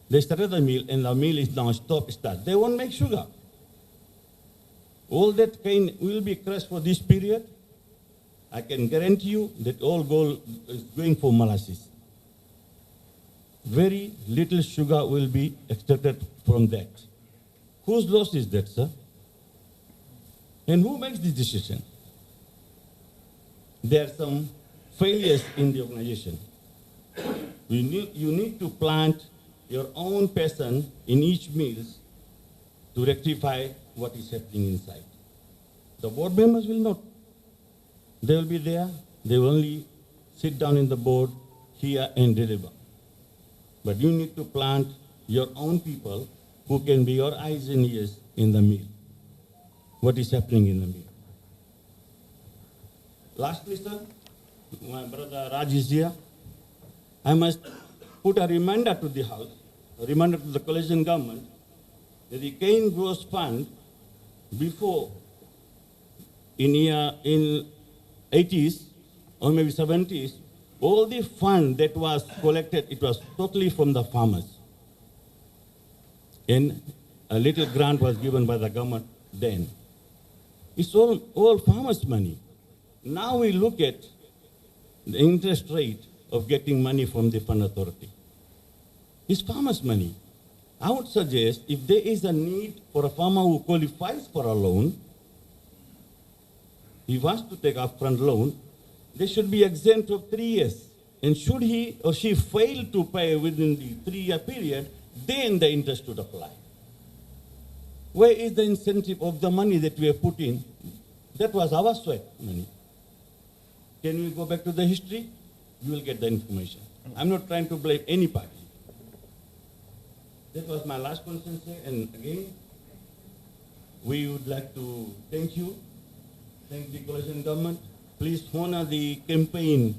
They started the mill, and the mill is now stop-start. They won't make sugar. All that cane will be crushed for this period. I can guarantee you that all gold is going for molasses. Very little sugar will be extracted from that. Whose loss is that, sir? And who makes this decision? There are some failures in the organization. You need to plant your own person in each mill to rectify what is happening inside. The board members will not. They will be there. They will only sit down in the board, hear and deliver. But you need to plant your own people who can be your eyes and ears in the mill. What is happening in the mill? Lastly, sir, my brother Raj is here. I must put a reminder to the House, a reminder to the coalition government, that the cane growth fund before in 80s or maybe 70s, all the fund that was collected, it was totally from the farmers. And a little grant was given by the government then. It's all farmers' money. Now we look at the interest rate of getting money from the fund authority. It's farmers' money. I would suggest if there is a need for a farmer who qualifies for a loan, he wants to take a upfront loan, they should be exempt of 3 years. And should he or she fail to pay within the 3-year period, then the interest should apply. Where is the incentive of the money that we have put in? That was our sweat money. Can we go back to the history? You will get the information. I'm not trying to blame any party. That was my last concern, sir. And again, we would like to thank you, thank the coalition government. Please honor the campaign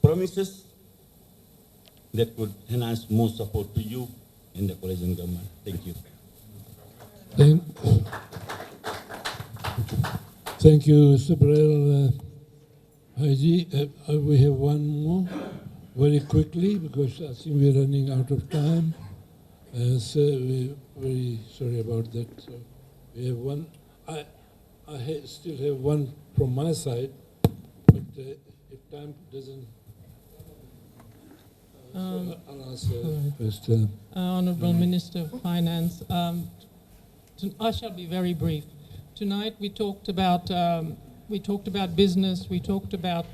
promises that could enhance more support to you and the coalition government. Thank you. Thank you, Sibrel Haji. We have one more, very quickly, because I think we're running out of time. So we're very sorry about that. So we have one. I still have one from my side, but if time doesn't, I'll ask first. Honourable Minister of Finance, I shall be very brief. Tonight we talked about business, we talked about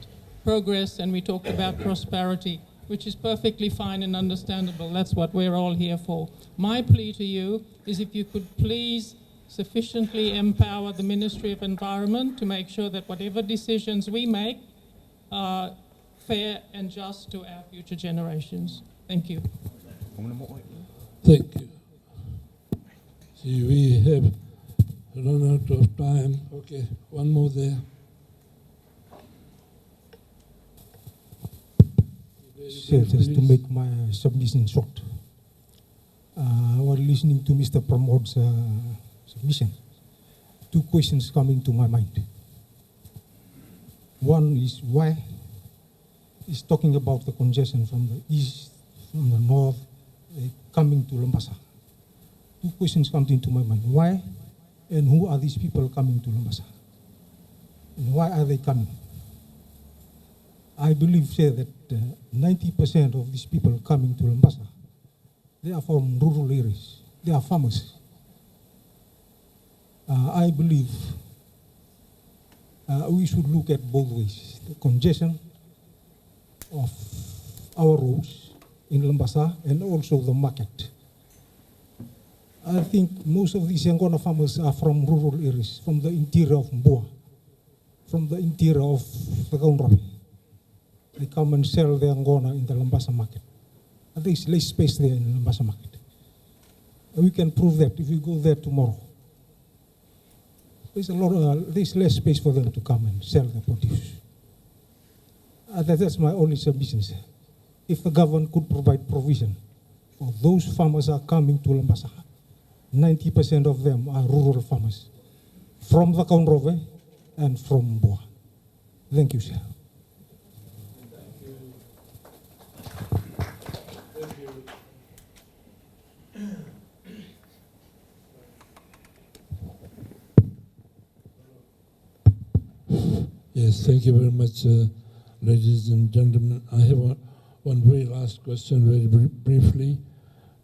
progress, and we talked about prosperity, which is perfectly fine and understandable. That's what we're all here for. My plea to you is if you could please sufficiently empower the Ministry of Environment to make sure that whatever decisions we make are fair and just to our future generations. Thank you. Thank you. See, we have run out of time. Okay, one more there. Sir, just to make my submission short. While listening to Mr. Pramod's submission, 2 questions coming to my mind. One is why he's talking about the congestion from the east, from the north, coming to Labasa. 2 questions come into my mind. Why and who are these people coming to Labasa? And why are they coming? I believe, sir, that 90% of these people coming to Labasa, they are from rural areas. They are farmers. I believe we should look at both ways. The congestion of our roads in Labasa and also the market. I think most of these Yangona farmers are from rural areas, from the interior of Mboa, from the interior of the Kaunrapi. They come and sell their Yangona in the Labasa market. And there is less space there in the Labasa market. And we can prove that if we go there tomorrow. There's less space for them to come and sell their produce. That's my only submission, sir. If the government could provide provision for those farmers who are coming to Labasa, 90% of them are rural farmers from the Kaunrove and from Mboa. Thank you, sir. Yes, thank you very much, ladies and gentlemen. I have one very last question, very briefly,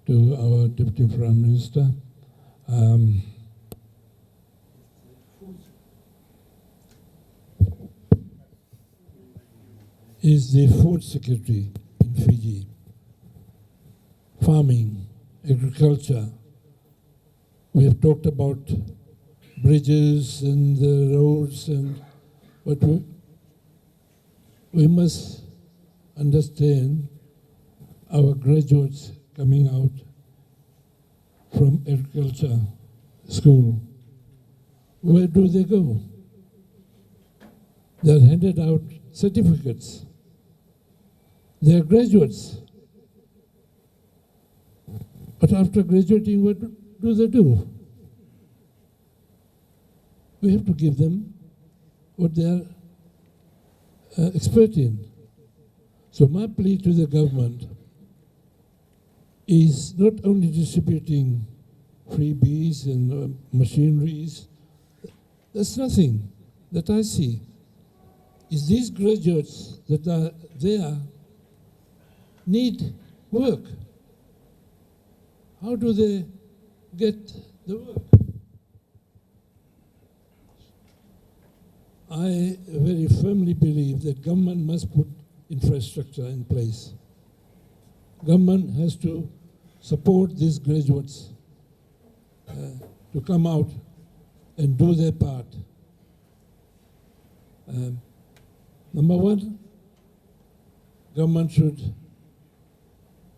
to our Deputy Prime Minister. Is the food security in Fiji, farming, agriculture? We have talked about bridges and the roads, but we must understand our graduates coming out from agriculture school. Where do they go? They are handed out certificates. They are graduates. But after graduating, what do they do? We have to give them what they are expert in. So my plea to the government is not only distributing freebies and machineries. That's nothing that I see. Is these graduates that are there need work? How do they get the work? I very firmly believe that government must put infrastructure in place. Government has to support these graduates to come out and do their part. Number one, government should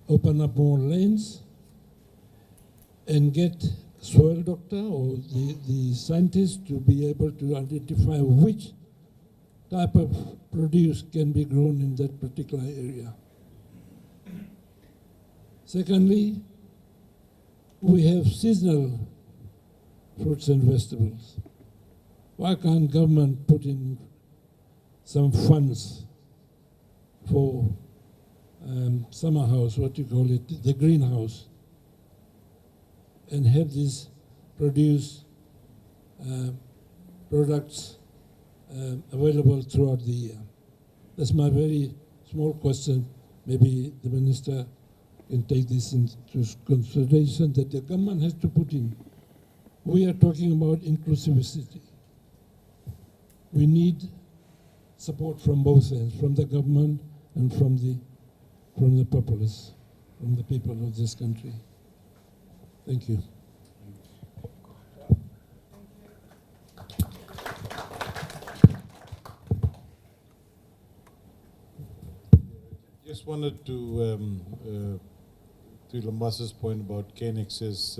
open up more lanes and get soil doctor or the scientists to be able to identify which type of produce can be grown in that particular area. Secondly, we have seasonal fruits and vegetables. Why can't government put in some funds for summer house, what you call it, the greenhouse, and have these produce products available throughout the year? That's my very small question. Maybe the minister can take this into consideration that the government has to put in. We are talking about inclusivity. We need support from both ends, from the government and from the populace, from the people of this country. Thank you. Just wanted to Lambasa's point about cane access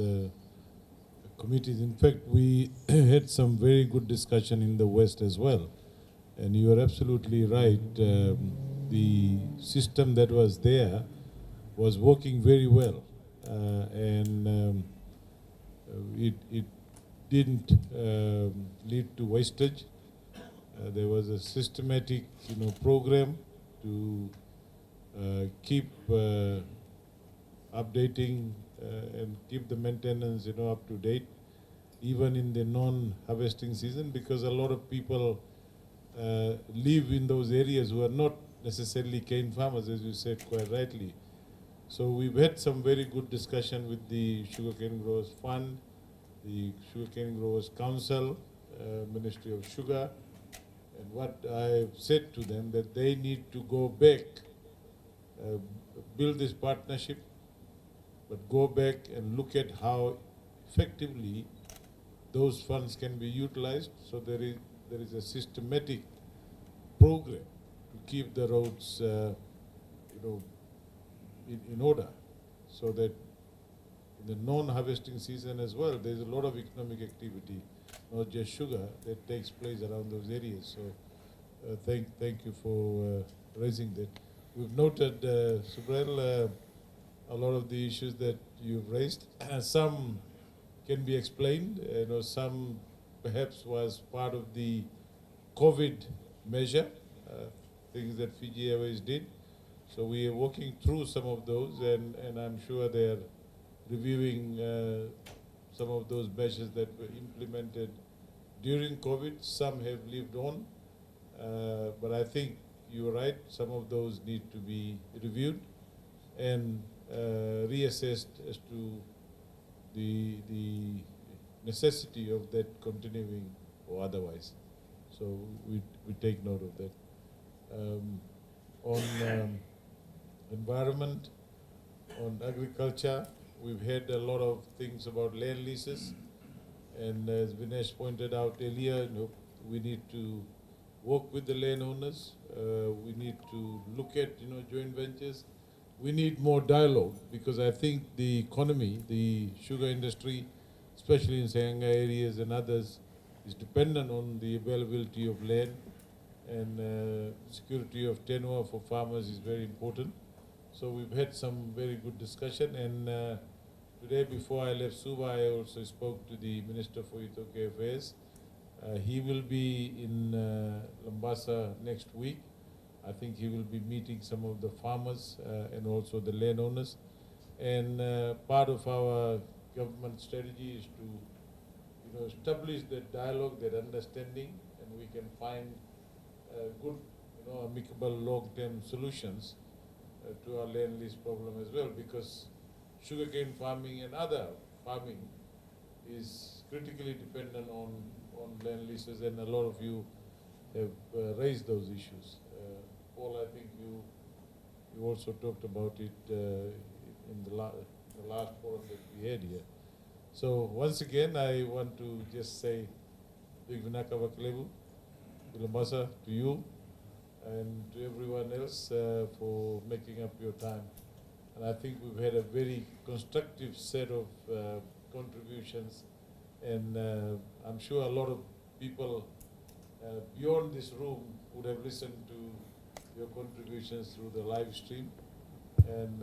committees. In fact, we had some very good discussion in the West as well. And you are absolutely right. The system that was there was working very well. And it didn't lead to wastage. There was a systematic, program to keep updating and keep the maintenance, up to date, even in the non-harvesting season, because a lot of people live in those areas who are not necessarily cane farmers, as you said quite rightly. So we've had some very good discussion with the Sugarcane Growers Fund, the Sugarcane Growers Council, Ministry of Sugar, and what I've said to them that they need to go back, build this partnership, but go back and look at how effectively those funds can be utilized. So there is a systematic program to keep the roads, in order, so that in the non-harvesting season as well, there's a lot of economic activity, not just sugar, that takes place around those areas. So thank you for raising that. We've noted, Subrel, a lot of the issues that you've raised. Some can be explained, some perhaps was part of the COVID measure, things that Fiji Airways did. So we are working through some of those, and I'm sure they're reviewing some of those measures that were implemented during COVID. Some have lived on, but I think you're right, some of those need to be reviewed and reassessed as to the necessity of that continuing or otherwise. So we take note of that. On environment, on agriculture, we've had a lot of things about land leases, and as Vinesh pointed out earlier, we need to work with the landowners. We need to look at joint ventures. We need more dialogue, because I think the economy, the sugar industry, especially in Sayanga areas and others, is dependent on the availability of land. and security of tenure for farmers is very important. So we've had some very good discussion, and today before I left Suba, I also spoke to the Minister for Youth Affairs. He will be in Labasa next week. I think he will be meeting some of the farmers and also the landowners. And part of our government strategy is to establish that dialogue, that understanding, and we can find good, amicable long-term solutions to our land lease problem as well, because sugarcane farming and other farming is critically dependent on land leases, and a lot of you have raised those issues. Paul, I think you also talked about it in the last forum that we had here. So once again, I want to just say Big Vinaka Vaklevu, Labasa, to you and to everyone else for making up your time. And I think we've had a very constructive set of contributions, and I'm sure a lot of people beyond this room would have listened to your contributions through the live stream, and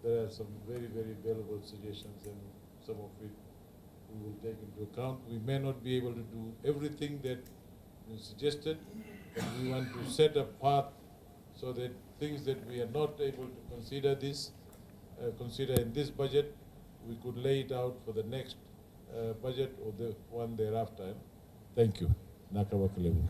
there are some very, very valuable suggestions, and some of it we will take into account. We may not be able to do everything that you suggested, but we want to set a path so that things that we are not able to consider in this budget, we could lay it out for the next budget or the one thereafter. Thank you. Nakawakalevu.